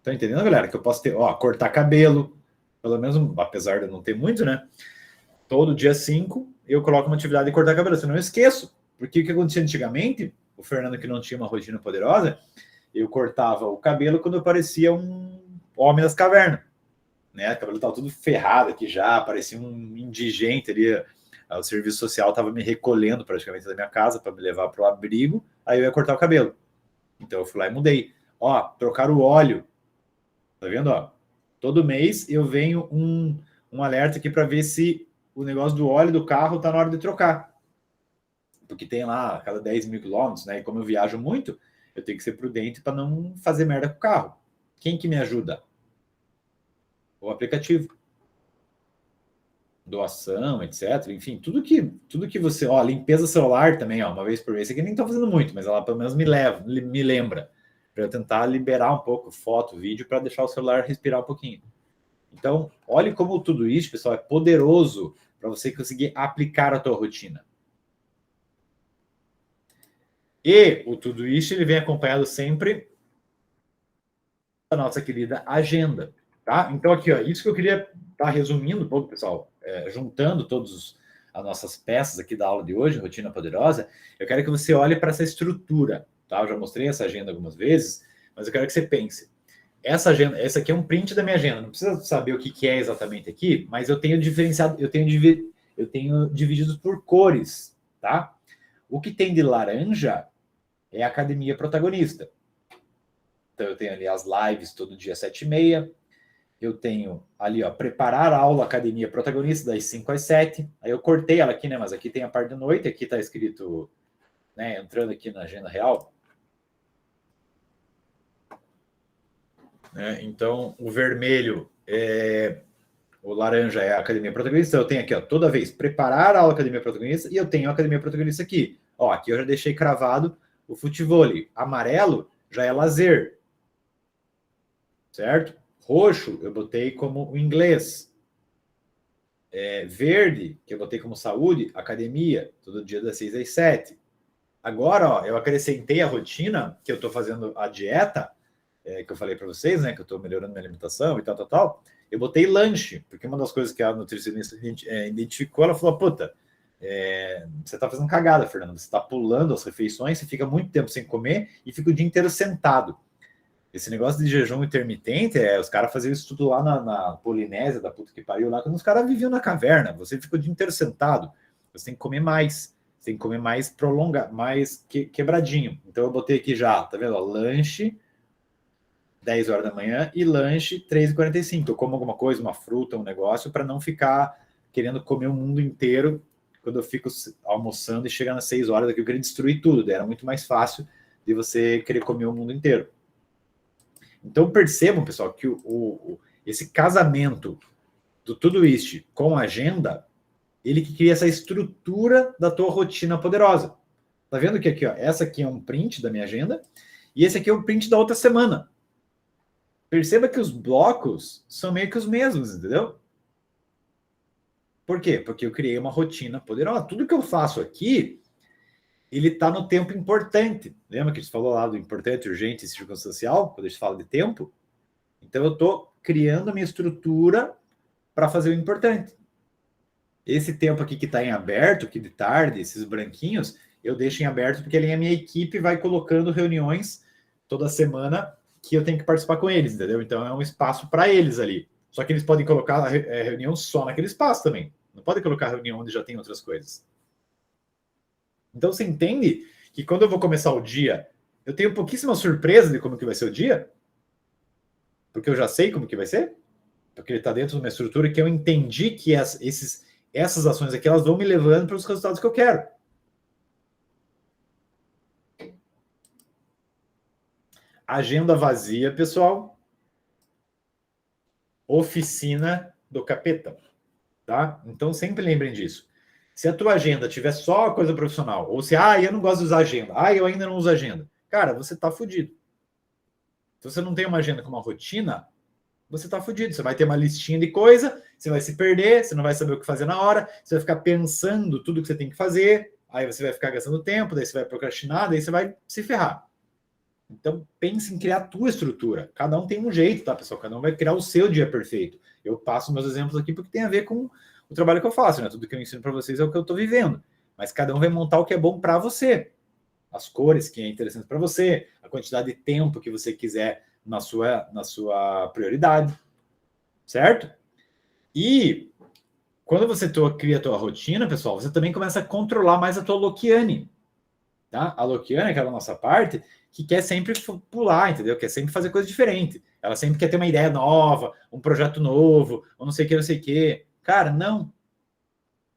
Tá entendendo, galera? Que eu posso ter, cortar cabelo, pelo menos, apesar de não ter muito, né? Todo dia 5, eu coloco uma atividade de cortar cabelo, senão eu esqueço. Porque o que acontecia antigamente, o Fernando que não tinha uma rotina poderosa, eu cortava o cabelo quando eu parecia um homem das cavernas. Né? O cabelo estava tudo ferrado aqui já, parecia um indigente ali. O serviço social estava me recolhendo praticamente da minha casa para me levar para o abrigo, aí eu ia cortar o cabelo. Então eu fui lá e mudei. Ó, trocar o óleo. Tá vendo? Ó? Todo mês eu venho um alerta aqui para ver se o negócio do óleo do carro está na hora de trocar. Porque tem lá a cada 10 mil quilômetros, né? E como eu viajo muito, eu tenho que ser prudente para não fazer merda com o carro. Quem que me ajuda? O aplicativo. Doação, etc. Enfim, tudo que você... Ó, limpeza celular também, ó, uma vez por mês. Isso aqui nem estou fazendo muito, mas ela pelo menos me lembra. Para eu tentar liberar um pouco foto, vídeo, para deixar o celular respirar um pouquinho. Então, olhe como tudo isso, pessoal, é poderoso para você conseguir aplicar a tua rotina. E o tudo isso ele vem acompanhado sempre da nossa querida agenda, tá? Então aqui, ó, isso que eu queria estar resumindo um pouco, pessoal, juntando todas as nossas peças aqui da aula de hoje, Rotina Poderosa, eu quero que você olhe para essa estrutura, tá? Eu já mostrei essa agenda algumas vezes, mas eu quero que você pense. Essa agenda, essa aqui é um print da minha agenda, não precisa saber o que é exatamente aqui, mas eu tenho diferenciado, eu tenho dividido por cores, tá? O que tem de laranja é a Academia Protagonista. Então, eu tenho ali as lives todo dia 7h30. Eu tenho ali, ó, preparar a aula Academia Protagonista das 5 às 7. Aí eu cortei ela aqui, né? Mas aqui tem a parte da noite. Aqui tá escrito, né? Entrando aqui na agenda real. Então, o vermelho o laranja é a Academia Protagonista. Eu tenho aqui, ó, toda vez preparar a aula Academia Protagonista e eu tenho a Academia Protagonista aqui. Ó, aqui eu já deixei cravado o futevôlei. Amarelo já é lazer. Certo? Roxo eu botei como o inglês. Verde, que eu botei como saúde, academia, todo dia das 6 às 7. Agora, ó, eu acrescentei a rotina, que eu estou fazendo a dieta, que eu falei para vocês, né, que eu estou melhorando minha alimentação e tal. Eu botei lanche, porque uma das coisas que a nutricionista identificou, ela falou, puta, você está fazendo cagada, Fernando, você está pulando as refeições, você fica muito tempo sem comer e fica o dia inteiro sentado. Esse negócio de jejum intermitente, os caras faziam isso tudo lá na Polinésia, da puta que pariu lá, quando os caras viviam na caverna, você fica o dia inteiro sentado, você tem que comer mais, você tem que comer mais prolongado, mais quebradinho. Então eu botei aqui já, tá vendo? Ó, lanche, 10 horas da manhã, e lanche 3h45. Eu como alguma coisa, uma fruta, um negócio, para não ficar querendo comer o mundo inteiro quando eu fico almoçando e chegando às 6 horas, eu queria destruir tudo. Era muito mais fácil de você querer comer o mundo inteiro. Então percebam, pessoal, que esse casamento do Todoist com a agenda, ele que cria essa estrutura da tua rotina poderosa. Tá vendo que aqui, ó, essa aqui é um print da minha agenda e esse aqui é o print da outra semana. Perceba que os blocos são meio que os mesmos, entendeu? Por quê? Porque eu criei uma rotina poderosa. Tudo que eu faço aqui, ele está no tempo importante. Lembra que a gente falou lá do importante, urgente e circunstancial, quando a gente fala de tempo? Então eu estou criando a minha estrutura para fazer o importante. Esse tempo aqui que está em aberto, que de tarde, esses branquinhos, eu deixo em aberto porque ali a minha equipe vai colocando reuniões toda semana que eu tenho que participar com eles, entendeu? Então é um espaço para eles ali. Só que eles podem colocar a reunião só naquele espaço também. Não podem colocar reunião onde já tem outras coisas. Então você entende que quando eu vou começar o dia, eu tenho pouquíssima surpresa de como que vai ser o dia? Porque eu já sei como que vai ser? Porque ele está dentro de uma estrutura que eu entendi que essas ações aqui, elas vão me levando para os resultados que eu quero. Agenda vazia, pessoal. Oficina do capeta, tá? Então sempre lembrem disso. Se a tua agenda tiver só coisa profissional, ou se, eu não gosto de usar agenda, eu ainda não uso agenda, cara, você tá fudido. Se você não tem uma agenda com uma rotina, você tá fudido. Você vai ter uma listinha de coisa, você vai se perder, você não vai saber o que fazer na hora, você vai ficar pensando tudo que você tem que fazer, aí você vai ficar gastando tempo, daí você vai procrastinar, daí você vai se ferrar. Então, pense em criar a tua estrutura. Cada um tem um jeito, tá, pessoal? Cada um vai criar o seu dia perfeito. Eu passo meus exemplos aqui porque tem a ver com o trabalho que eu faço, né? Tudo que eu ensino para vocês é o que eu estou vivendo. Mas cada um vai montar o que é bom para você. As cores que é interessante para você, a quantidade de tempo que você quiser na sua prioridade. Certo? E quando você cria a tua rotina, pessoal, você também começa a controlar mais a tua Lokiane. Tá? A Lokiane é aquela nossa parte que quer sempre pular, entendeu? Quer sempre fazer coisa diferente. Ela sempre quer ter uma ideia nova, um projeto novo, ou não sei o que. Cara, não.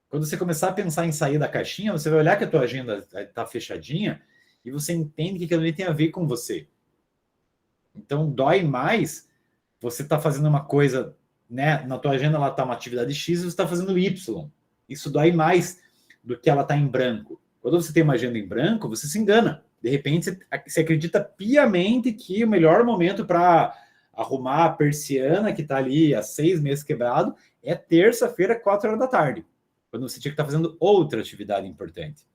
Quando você começar a pensar em sair da caixinha, você vai olhar que a tua agenda está fechadinha e você entende que aquilo ali tem a ver com você. Então, dói mais você tá fazendo uma coisa, né? Na tua agenda ela tá uma atividade X e você está fazendo Y. Isso dói mais do que ela tá em branco. Quando você tem uma agenda em branco, você se engana. De repente, você acredita piamente que o melhor momento para arrumar a persiana que está ali há 6 meses quebrado é terça-feira, 4 horas da tarde, quando você tinha que estar fazendo outra atividade importante.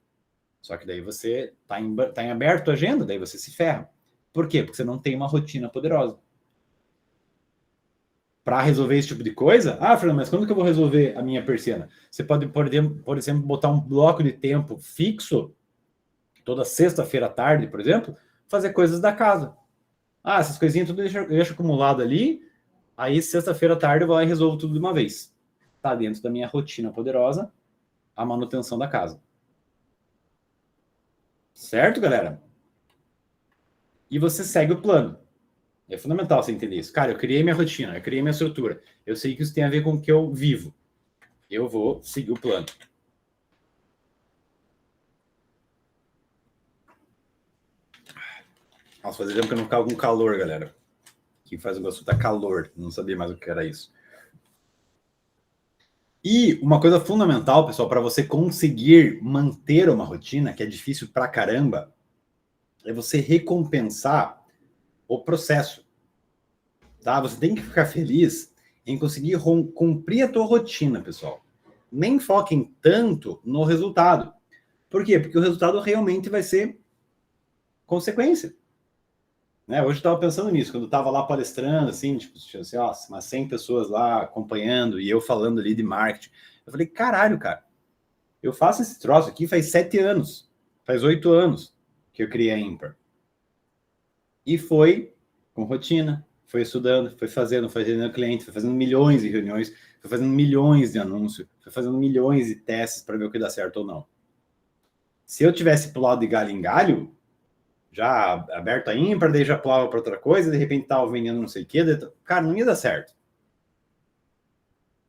Só que daí você está em aberto a agenda, daí você se ferra. Por quê? Porque você não tem uma rotina poderosa. Para resolver esse tipo de coisa, Fernando, mas quando que eu vou resolver a minha persiana? Você pode, por exemplo, botar um bloco de tempo fixo, toda sexta-feira à tarde, por exemplo, fazer coisas da casa. Essas coisinhas tudo eu deixo acumulado ali, aí sexta-feira à tarde eu vou lá e resolvo tudo de uma vez. Tá dentro da minha rotina poderosa, a manutenção da casa. Certo, galera? E você segue o plano. É fundamental você entender isso. Cara, eu criei minha rotina, eu criei minha estrutura. Eu sei que isso tem a ver com o que eu vivo. Eu vou seguir o plano. Nossa, fazia tempo que eu não ficava com calor, galera. Que faz o gosto tá calor. Não sabia mais o que era isso. E uma coisa fundamental, pessoal, para você conseguir manter uma rotina, que é difícil pra caramba, é você recompensar o processo. Tá? Você tem que ficar feliz em conseguir cumprir a tua rotina, pessoal. Nem foquem tanto no resultado. Por quê? Porque o resultado realmente vai ser consequência. Né? Hoje eu estava pensando nisso, quando eu estava lá palestrando, assim, tipo, tinha assim, umas 100 pessoas lá acompanhando e eu falando ali de marketing. Eu falei, caralho, cara, eu faço esse troço aqui faz 7 anos, faz 8 anos que eu criei a Ímpar. E foi com rotina, foi estudando, foi fazendo cliente, foi fazendo milhões de reuniões, foi fazendo milhões de anúncios, foi fazendo milhões de testes para ver o que dá certo ou não. Se eu tivesse pulado de galho em galho, já aberto a ímpar, daí já pulava para outra coisa, de repente tava vendendo não sei o quê, cara, não ia dar certo.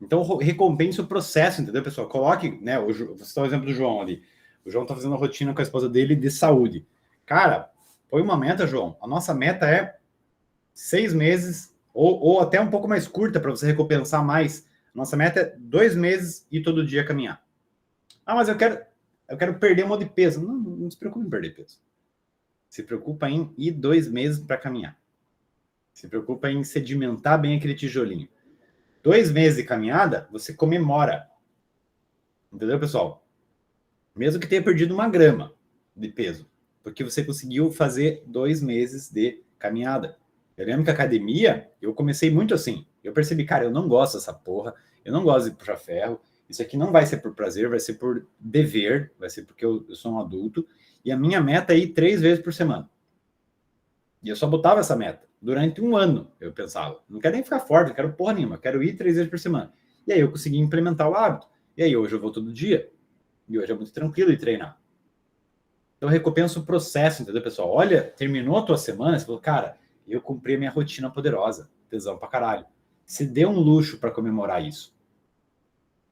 Então, recompense o processo, entendeu, pessoal? Coloque, né, você está o exemplo do João ali. O João tá fazendo a rotina com a esposa dele de saúde. Cara, põe uma meta, João. A nossa meta é 6 meses, ou até um pouco mais curta, para você recompensar mais. Nossa meta é 2 meses e todo dia caminhar. Ah, mas eu quero perder um monte de peso. Não se preocupe em perder peso. Se preocupa em ir 2 meses para caminhar. Se preocupa em sedimentar bem aquele tijolinho. 2 meses de caminhada, você comemora. Entendeu, pessoal? Mesmo que tenha perdido 1 grama de peso. Porque você conseguiu fazer 2 meses de caminhada. Eu lembro que a academia, eu comecei muito assim. Eu percebi, cara, eu não gosto dessa porra. Eu não gosto de puxar ferro. Isso aqui não vai ser por prazer, vai ser por dever. Vai ser porque eu sou um adulto. E a minha meta é ir 3 vezes por semana. E eu só botava essa meta. Durante 1 ano, eu pensava. Não quero nem ficar forte, não quero porra nenhuma. Quero ir 3 vezes por semana. E aí eu consegui implementar o hábito. E aí hoje eu vou todo dia. E hoje é muito tranquilo de treinar. Então recompensa o processo, entendeu, pessoal? Olha, terminou a tua semana, você falou, cara, eu cumpri a minha rotina poderosa. Tesão pra caralho. Se dê um luxo para comemorar isso.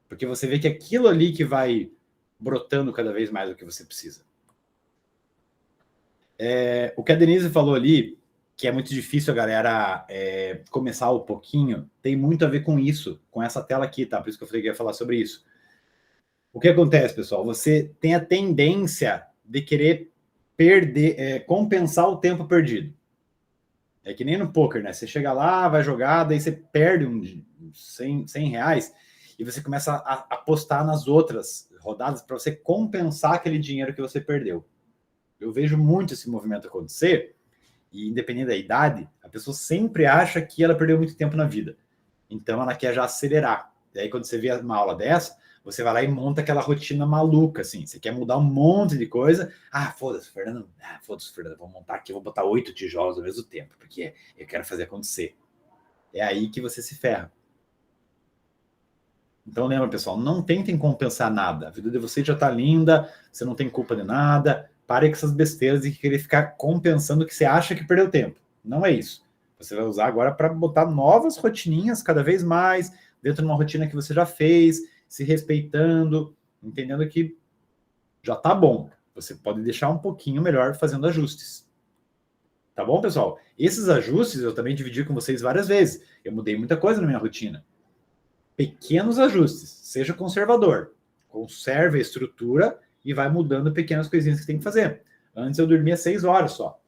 Porque você vê que é aquilo ali que vai brotando cada vez mais do que você precisa. O que a Denise falou ali, que é muito difícil a galera começar um pouquinho, tem muito a ver com isso, com essa tela aqui, tá? Por isso que eu falei que ia falar sobre isso. O que acontece, pessoal? Você tem a tendência de querer compensar o tempo perdido. É que nem no poker, né? Você chega lá, vai jogar, daí você perde uns 100 reais e você começa a apostar nas outras rodadas para você compensar aquele dinheiro que você perdeu. Eu vejo muito esse movimento acontecer e, independente da idade, a pessoa sempre acha que ela perdeu muito tempo na vida. Então, ela quer já acelerar. E aí, quando você vê uma aula dessa, você vai lá e monta aquela rotina maluca, assim. Você quer mudar um monte de coisa. Ah, foda-se, Fernando. Vou montar aqui, vou botar 8 tijolos ao mesmo tempo, porque eu quero fazer acontecer. É aí que você se ferra. Então, lembra, pessoal, não tentem compensar nada. A vida de vocês já tá linda, você não tem culpa de nada. Pare com essas besteiras de querer ficar compensando o que você acha que perdeu tempo. Não é isso. Você vai usar agora para botar novas rotininhas cada vez mais, dentro de uma rotina que você já fez, se respeitando, entendendo que já tá bom. Você pode deixar um pouquinho melhor fazendo ajustes. Tá bom, pessoal? Esses ajustes eu também dividi com vocês várias vezes. Eu mudei muita coisa na minha rotina. Pequenos ajustes. Seja conservador. Conserve a estrutura e vai mudando pequenas coisinhas que você tem que fazer. Antes eu dormia 6 horas só.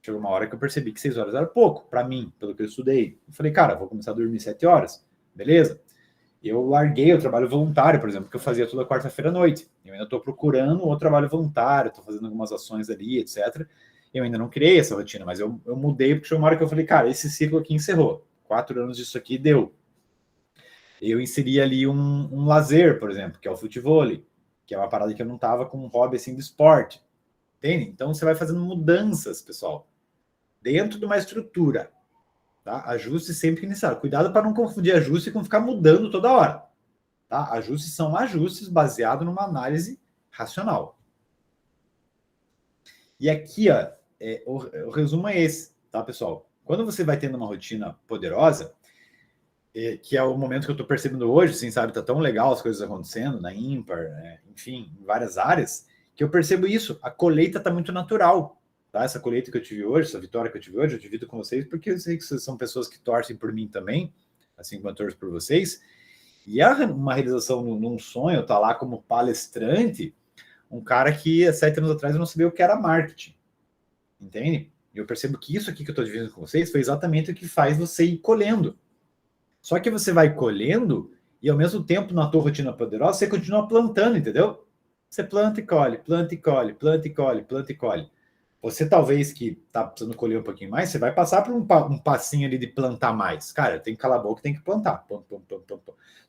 Chegou uma hora que eu percebi que 6 horas era pouco para mim, pelo que eu estudei. Eu falei, cara, vou começar a dormir 7 horas. Beleza? Eu larguei o trabalho voluntário, por exemplo, que eu fazia toda quarta-feira à noite. Eu ainda estou procurando outro trabalho voluntário, estou fazendo algumas ações ali, etc. Eu ainda não criei essa rotina, mas eu mudei, porque chegou uma hora que eu falei, cara, esse ciclo aqui encerrou. 4 anos disso aqui deu. Eu inseri ali um lazer, por exemplo, que é o futevôlei, que é uma parada que eu não estava com um hobby assim de esporte. Entende? Então você vai fazendo mudanças, pessoal, dentro de uma estrutura. Tá? Ajuste sempre que necessário. Cuidado para não confundir ajuste com ficar mudando toda hora. Tá? Ajustes são ajustes baseados numa análise racional. E aqui, ó, o resumo é esse, tá, pessoal? Quando você vai tendo uma rotina poderosa, que é o momento que eu estou percebendo hoje, assim, sabe? Tá tão legal as coisas acontecendo na ímpar, enfim, em várias áreas, que eu percebo isso. A colheita tá muito natural. Tá? Essa colheita que eu tive hoje, essa vitória que eu tive hoje, eu divido com vocês, porque eu sei que vocês são pessoas que torcem por mim também, assim como eu torço por vocês. E é uma realização num sonho, eu estar lá como palestrante, um cara que há 7 anos atrás eu não sabia o que era marketing. Entende? E eu percebo que isso aqui que eu estou dividindo com vocês foi exatamente o que faz você ir colhendo. Só que você vai colhendo e, ao mesmo tempo, na tua rotina poderosa, você continua plantando, entendeu? Você planta e colhe, planta e colhe, planta e colhe, planta e colhe. Você talvez que está precisando colher um pouquinho mais, você vai passar por um passinho ali de plantar mais. Cara, tem que calar a boca, tem que plantar. Só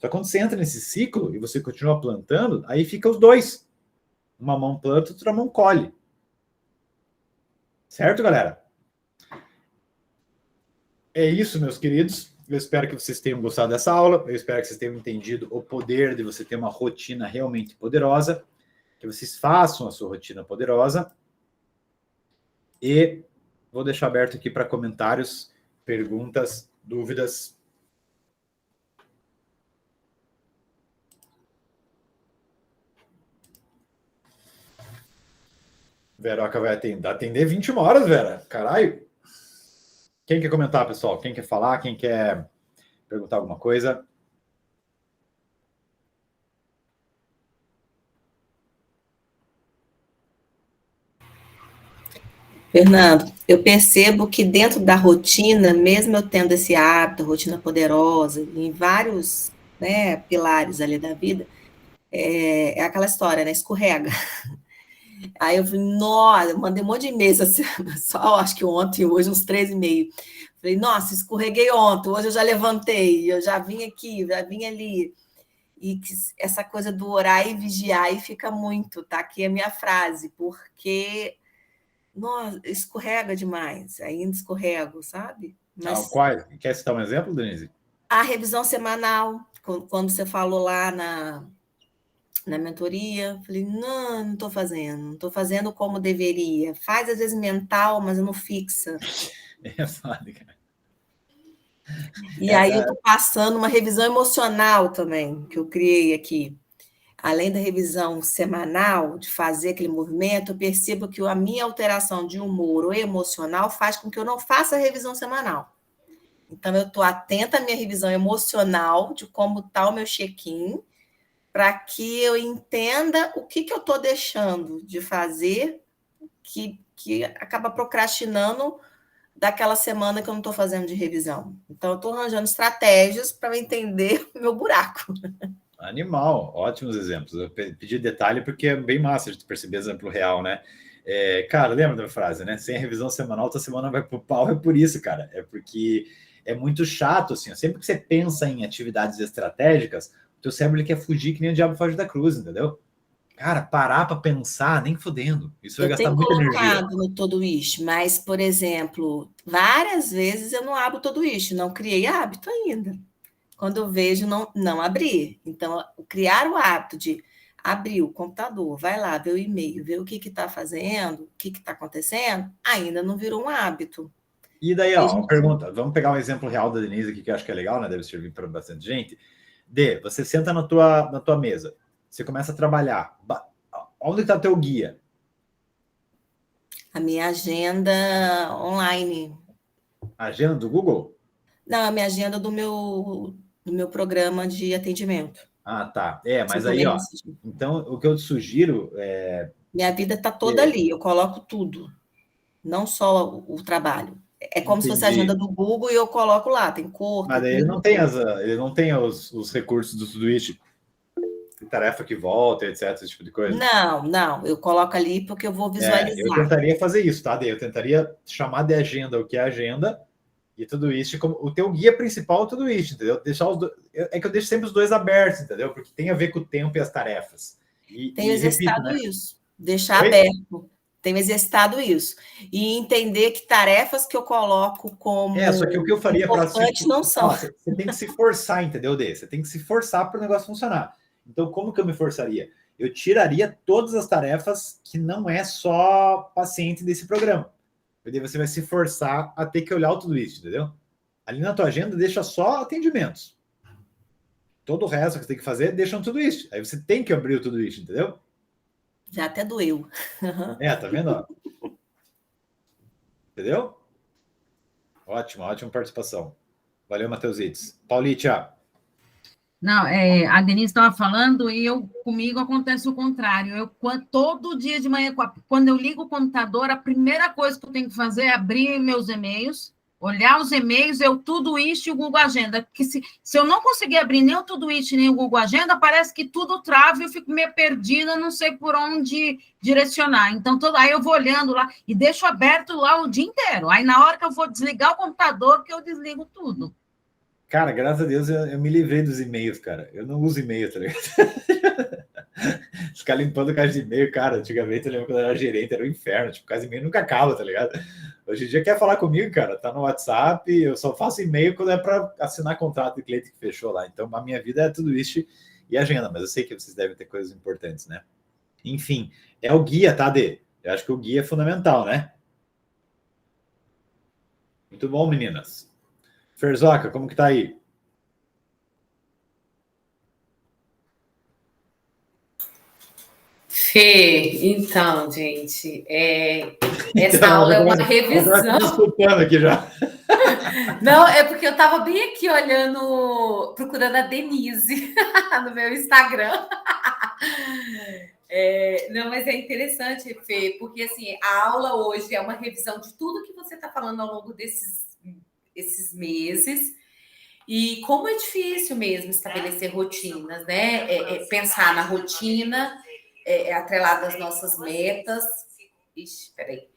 que quando você entra nesse ciclo e você continua plantando, aí fica os dois. Uma mão planta, outra mão colhe. Certo, galera? É isso, meus queridos. Eu espero que vocês tenham gostado dessa aula. Eu espero que vocês tenham entendido o poder de você ter uma rotina realmente poderosa. Que vocês façam a sua rotina poderosa. E vou deixar aberto aqui para comentários, perguntas, dúvidas. Veroca vai atender 21 horas, Vera. Caralho. Quem quer comentar, pessoal? Quem quer falar? Quem quer perguntar alguma coisa? Fernando, eu percebo que dentro da rotina, mesmo eu tendo esse hábito, rotina poderosa, em vários, né, pilares ali da vida, é aquela história, né? Escorrega. Aí eu falei, nossa, eu mandei um monte de e-mails, assim, só acho que ontem, hoje, uns 3,5. Falei, nossa, escorreguei ontem, hoje eu já levantei, eu já vim aqui, já vim ali. E essa coisa do orar e vigiar aí fica muito, tá? Aqui é a minha frase, porque nossa, escorrega demais, ainda escorrego, sabe? Mas Qual? Quer citar um exemplo, Denise? a revisão semanal, quando você falou lá na mentoria, falei, não estou fazendo como deveria. Faz, às vezes, mental, mas não fixa. É foda, cara. E aí eu estou passando uma revisão emocional também, que eu criei aqui. Além da revisão semanal, de fazer aquele movimento, eu percebo que a minha alteração de humor ou emocional faz com que eu não faça a revisão semanal. Então, eu estou atenta à minha revisão emocional, de como está o meu check-in, para que eu entenda o que eu estou deixando de fazer, que acaba procrastinando daquela semana que eu não estou fazendo de revisão. Então, eu estou arranjando estratégias para eu entender o meu buraco. Animal, ótimos exemplos. Eu pedi detalhe porque é bem massa de perceber exemplo real, né? Cara, lembra da frase, né? Sem a revisão semanal, tua semana vai pro pau. É por isso, cara. É porque é muito chato, assim. Sempre que você pensa em atividades estratégicas, o teu cérebro ele quer fugir que nem o diabo foge da cruz, entendeu? Cara, parar para pensar, nem fodendo. Isso vai gastar muita energia. Eu tenho colocado no Todoist, mas, por exemplo, várias vezes eu não abro o Todoist, não criei hábito ainda. Quando eu vejo, não abri. Então, criar o hábito de abrir o computador, vai lá, ver o e-mail, ver o que está fazendo, o que está acontecendo, ainda não virou um hábito. E daí, ó, pergunta, vamos pegar um exemplo real da Denise aqui, que eu acho que é legal, né? Deve servir para bastante gente. Você senta na tua mesa, você começa a trabalhar. Onde está teu guia? A minha agenda online. A agenda do Google? Não, a minha agenda do meu programa de atendimento. Ah, tá. Mas aí, ó. Então, o que eu te sugiro Minha vida está toda ali, eu coloco tudo. Não só o trabalho. É como se fosse a agenda do Google e eu coloco lá, tem cor. Mas ele não tem os recursos do Todoist, tarefa que volta, etc, esse tipo de coisa. Não, eu coloco ali porque eu vou visualizar. Eu tentaria fazer isso, tá? Eu tentaria chamar de agenda o que é agenda e Todoist como o teu guia principal é o Todoist, entendeu? Deixar os dois, que eu deixo sempre os dois abertos, entendeu? Porque tem a ver com o tempo e as tarefas. Tenho exercitado isso, deixar aberto. Tenho exercitado isso. E entender que tarefas que eu coloco como só que o que eu faria para não são. Você tem que se forçar, entendeu, Dê? Você tem que se forçar para o negócio funcionar. Então, como que eu me forçaria? Eu tiraria todas as tarefas que não é só paciente desse programa. E daí você vai se forçar a ter que olhar tudo isso, entendeu? Ali na tua agenda, deixa só atendimentos. Todo o resto que você tem que fazer, deixa tudo isso. Aí você tem que abrir tudo isso, entendeu? Já até doeu. Tá vendo? Entendeu? Ótima participação. Valeu, Matheusites. Paulitia. Não, a Denise estava falando e comigo acontece o contrário. Todo dia de manhã, quando eu ligo o computador, a primeira coisa que eu tenho que fazer é abrir meus e-mails, olhar os e-mails, Todoist e o Google Agenda. Que se eu não conseguir abrir nem o Todoist nem o Google Agenda, parece que tudo trava e eu fico meio perdida, não sei por onde direcionar. Então, aí eu vou olhando lá e deixo aberto lá o dia inteiro. Aí, na hora que eu vou desligar o computador, que eu desligo tudo. Cara, graças a Deus eu me livrei dos e-mails, cara. Eu não uso e-mail, tá ligado? Ficar limpando caixa de e-mail, cara. Antigamente eu lembro quando eu era gerente, era um inferno. Tipo, caixa de e-mail nunca acaba, tá ligado? Hoje em dia quer falar comigo, cara. Tá no WhatsApp, eu só faço e-mail quando é para assinar contrato de cliente que fechou lá. Então a minha vida é tudo isso e agenda, mas eu sei que vocês devem ter coisas importantes, né? Enfim, é o guia, tá, Dê? Eu acho que o guia é fundamental, né? Muito bom, meninas. Ferzoca, como que tá aí? Fê, então, gente, essa aula é uma revisão. Desculpando aqui já. Não, é porque eu estava bem aqui olhando, procurando a Denise no meu Instagram. Não, mas é interessante, Fê, porque assim, a aula hoje é uma revisão de tudo que você está falando ao longo desses meses. E como é difícil mesmo estabelecer rotinas, né? Pensar na rotina, atrelada às nossas metas. Ixi, peraí.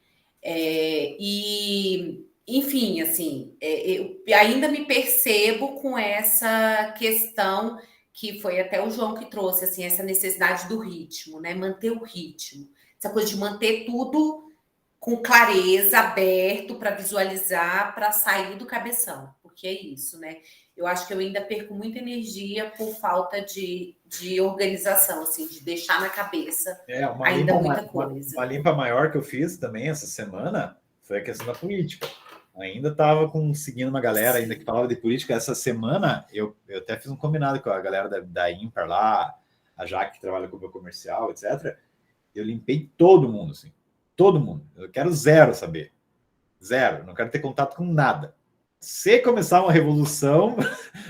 Enfim, assim, eu ainda me percebo com essa questão que foi até o João que trouxe, assim, essa necessidade do ritmo, né? Manter o ritmo. Essa coisa de manter tudo com clareza, aberto para visualizar, para sair do cabeção. Porque é isso, né? Eu acho que eu ainda perco muita energia por falta de organização, assim, de deixar na cabeça ainda muita coisa. Uma limpa maior que eu fiz também essa semana foi a questão da política. Ainda estava seguindo uma galera ainda que falava de política. Essa semana eu até fiz um combinado com a galera da Ímpar lá, a Jaque que trabalha com o meu comercial, etc. Eu limpei todo mundo, assim. Todo mundo. Eu quero zero saber. Zero. Não quero ter contato com nada. Se começar uma revolução,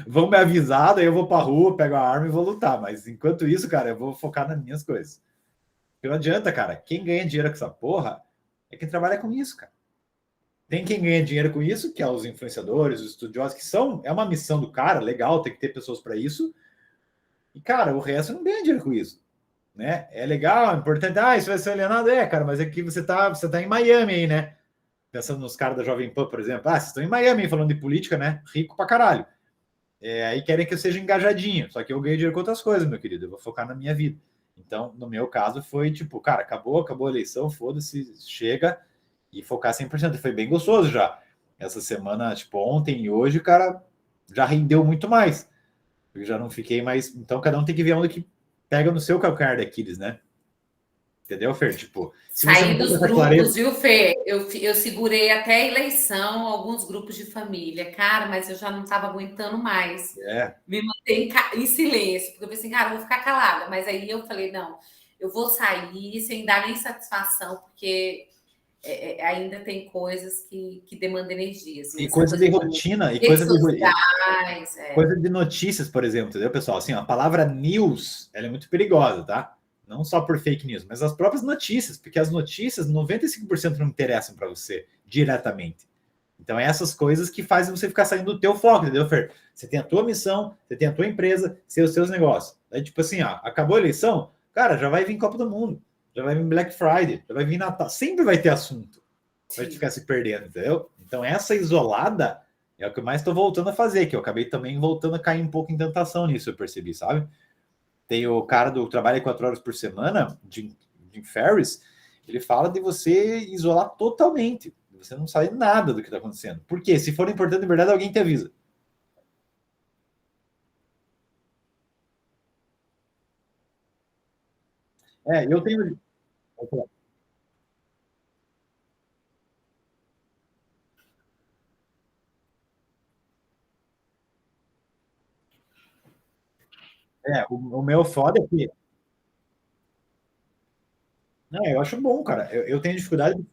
vão me avisar, daí eu vou pra rua, pego a arma e vou lutar. Mas enquanto isso, cara, eu vou focar nas minhas coisas. Porque não adianta, cara. Quem ganha dinheiro com essa porra é quem trabalha com isso, cara. Tem quem ganha dinheiro com isso, que é os influenciadores, os estudiosos, que é uma missão do cara, legal, tem que ter pessoas para isso. E, cara, o resto não ganha dinheiro com isso. Né? É legal, é importante. Isso vai ser alienado? Cara, mas aqui você tá em Miami aí, né? Pensando nos caras da Jovem Pan, por exemplo. Vocês estão em Miami falando de política, né? Rico pra caralho. Aí querem que eu seja engajadinho. Só que eu ganho dinheiro com outras coisas, meu querido. Eu vou focar na minha vida. Então, no meu caso, foi tipo, cara, acabou a eleição, foda-se, chega e focar 100%. E foi bem gostoso já. Essa semana, tipo, ontem e hoje, o cara já rendeu muito mais. Eu já não fiquei mais... Então, cada um tem que ver onde que pega no seu calcanhar daqueles, né? Entendeu, Fer? Tipo, sair dos grupos, clareza... viu, Fer? Eu segurei até a eleição, alguns grupos de família. Cara, mas eu já não estava aguentando mais. Me manter em silêncio. Porque eu pensei, cara, eu vou ficar calada. Mas aí eu falei, não, eu vou sair sem dar nem satisfação, porque ainda tem coisas que demandam energia. Assim, e coisa de rotina, e coisa de notícias, por exemplo, entendeu, pessoal? Assim, a palavra news, ela é muito perigosa, tá? Não só por fake news, mas as próprias notícias, porque as notícias, 95% não interessam para você diretamente. Então, é essas coisas que fazem você ficar saindo do teu foco, entendeu, Fer? Você tem a tua missão, você tem a tua empresa, os seus negócios. Aí, tipo assim, acabou a eleição, cara, já vai vir Copa do Mundo, já vai vir Black Friday, já vai vir Natal, sempre vai ter assunto. Vai ficar se perdendo, entendeu? Então, essa isolada é o que eu mais estou voltando a fazer, que eu acabei também voltando a cair um pouco em tentação nisso, eu percebi, sabe? Tem o cara do Trabalho 4 horas por semana, Jim Ferriss, ele fala de você isolar totalmente. Você não sabe nada do que está acontecendo. Por quê? Se for importante, de verdade, alguém te avisa. Eu tenho... o meu foda é que... Não, eu acho bom, cara. Eu tenho dificuldade...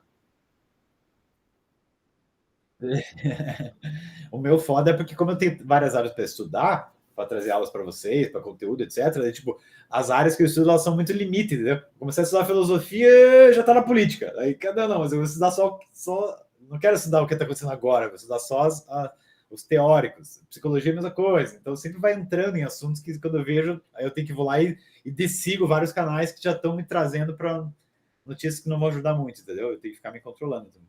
O meu foda é porque, como eu tenho várias áreas para estudar, para trazer aulas para vocês, para conteúdo, etc., tipo, as áreas que eu estudo, elas são muito limite, entendeu? Comecei a estudar filosofia, já tá na política. Aí, não, mas eu vou estudar só... Não quero estudar o que está acontecendo agora, vou estudar só os teóricos. Psicologia é a mesma coisa. Então, sempre vai entrando em assuntos que, quando eu vejo, aí eu tenho que vou lá e desigo vários canais que já estão me trazendo para notícias que não vão ajudar muito, entendeu? Eu tenho que ficar me controlando também.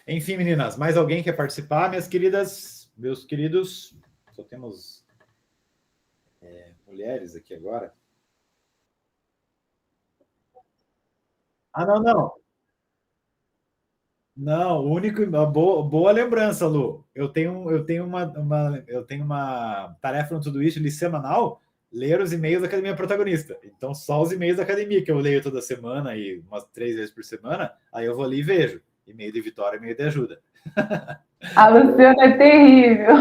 Enfim, meninas, mais alguém quer participar? Minhas queridas, meus queridos, só temos mulheres aqui agora. Não. Não, o único, boa lembrança, Lu. Eu tenho uma tarefa no Todoist semanal, ler os e-mails da Academia Protagonista. Então, só os e-mails da academia que eu leio toda semana e umas 3 vezes por semana, aí eu vou ali e vejo. e meio de vitória e meio de ajuda. A Luciana é terrível.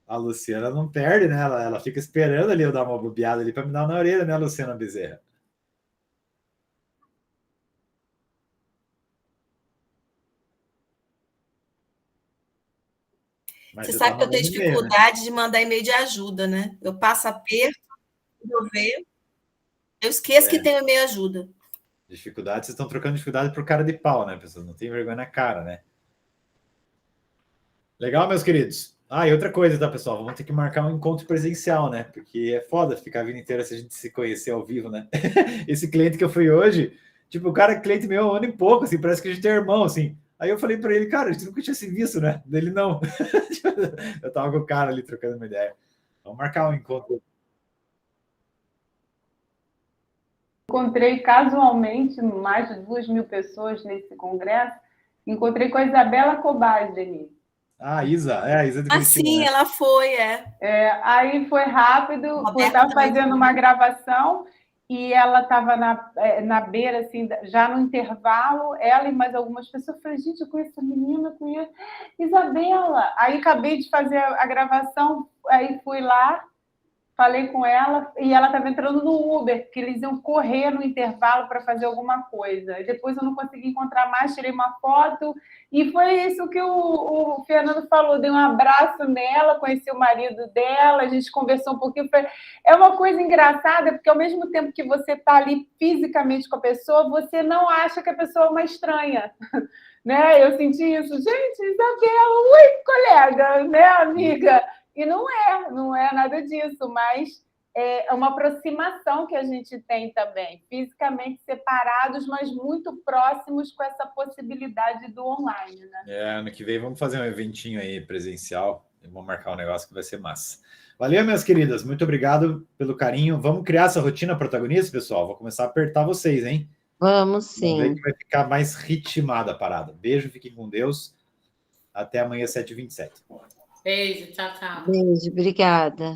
A Luciana não perde, né? Ela fica esperando ali eu dar uma bobeada ali para me dar na orelha, né, Luciana Bezerra? Mas Você tá sabe que eu tenho mandando e-mail, né? dificuldade de mandar e-mail de ajuda, né? Eu passo aperto, eu ver, eu esqueço que tem e-mail ajuda. Dificuldade, vocês estão trocando dificuldade por cara de pau, né, pessoas? Não tem vergonha na cara, né? Legal, meus queridos? Ah, e outra coisa, tá, pessoal? Vamos ter que marcar um encontro presencial, né? Porque é foda ficar a vida inteira se a gente se conhecer ao vivo, né? Esse cliente que eu fui hoje, tipo, o cara é cliente meu há um ano e pouco, assim, parece que a gente é irmão, assim. Aí eu falei para ele, cara, a gente nunca tinha se visto, né? Dele, não. Eu tava com o cara ali trocando uma ideia. Vamos marcar um encontro. Encontrei casualmente mais de 2.000 pessoas nesse congresso. Encontrei com a Isabela Cobas, Denise. Ah, a Isa de Curitiba, sim, né? ela foi, aí foi rápido, eu estava fazendo uma gravação e ela estava na beira, assim, já no intervalo, ela e mais algumas pessoas. Eu falei, gente, eu conheço essa menina, eu conheço Isabela. Aí acabei de fazer a gravação, aí fui lá, falei com ela e ela estava entrando no Uber, que eles iam correr no intervalo para fazer alguma coisa. E depois eu não consegui encontrar mais, tirei uma foto e foi isso que o Fernando falou. Dei um abraço nela, conheci o marido dela, a gente conversou um pouquinho. É uma coisa engraçada, porque ao mesmo tempo que você está ali fisicamente com a pessoa, você não acha que a pessoa é uma estranha. Né? Eu senti isso. Gente, Isabela, oi, colega, né, amiga? E não é nada disso, mas é uma aproximação que a gente tem também, fisicamente separados, mas muito próximos com essa possibilidade do online, né? Ano que vem vamos fazer um eventinho aí presencial e vamos marcar um negócio que vai ser massa. Valeu, minhas queridas, muito obrigado pelo carinho. Vamos criar essa rotina protagonista, pessoal? Vou começar a apertar vocês, hein? Vamos sim. Vamos ver que vai ficar mais ritmada a parada. Beijo, fiquem com Deus. Até amanhã, 7h27. Beijo, tchau, tchau. Beijo, obrigada.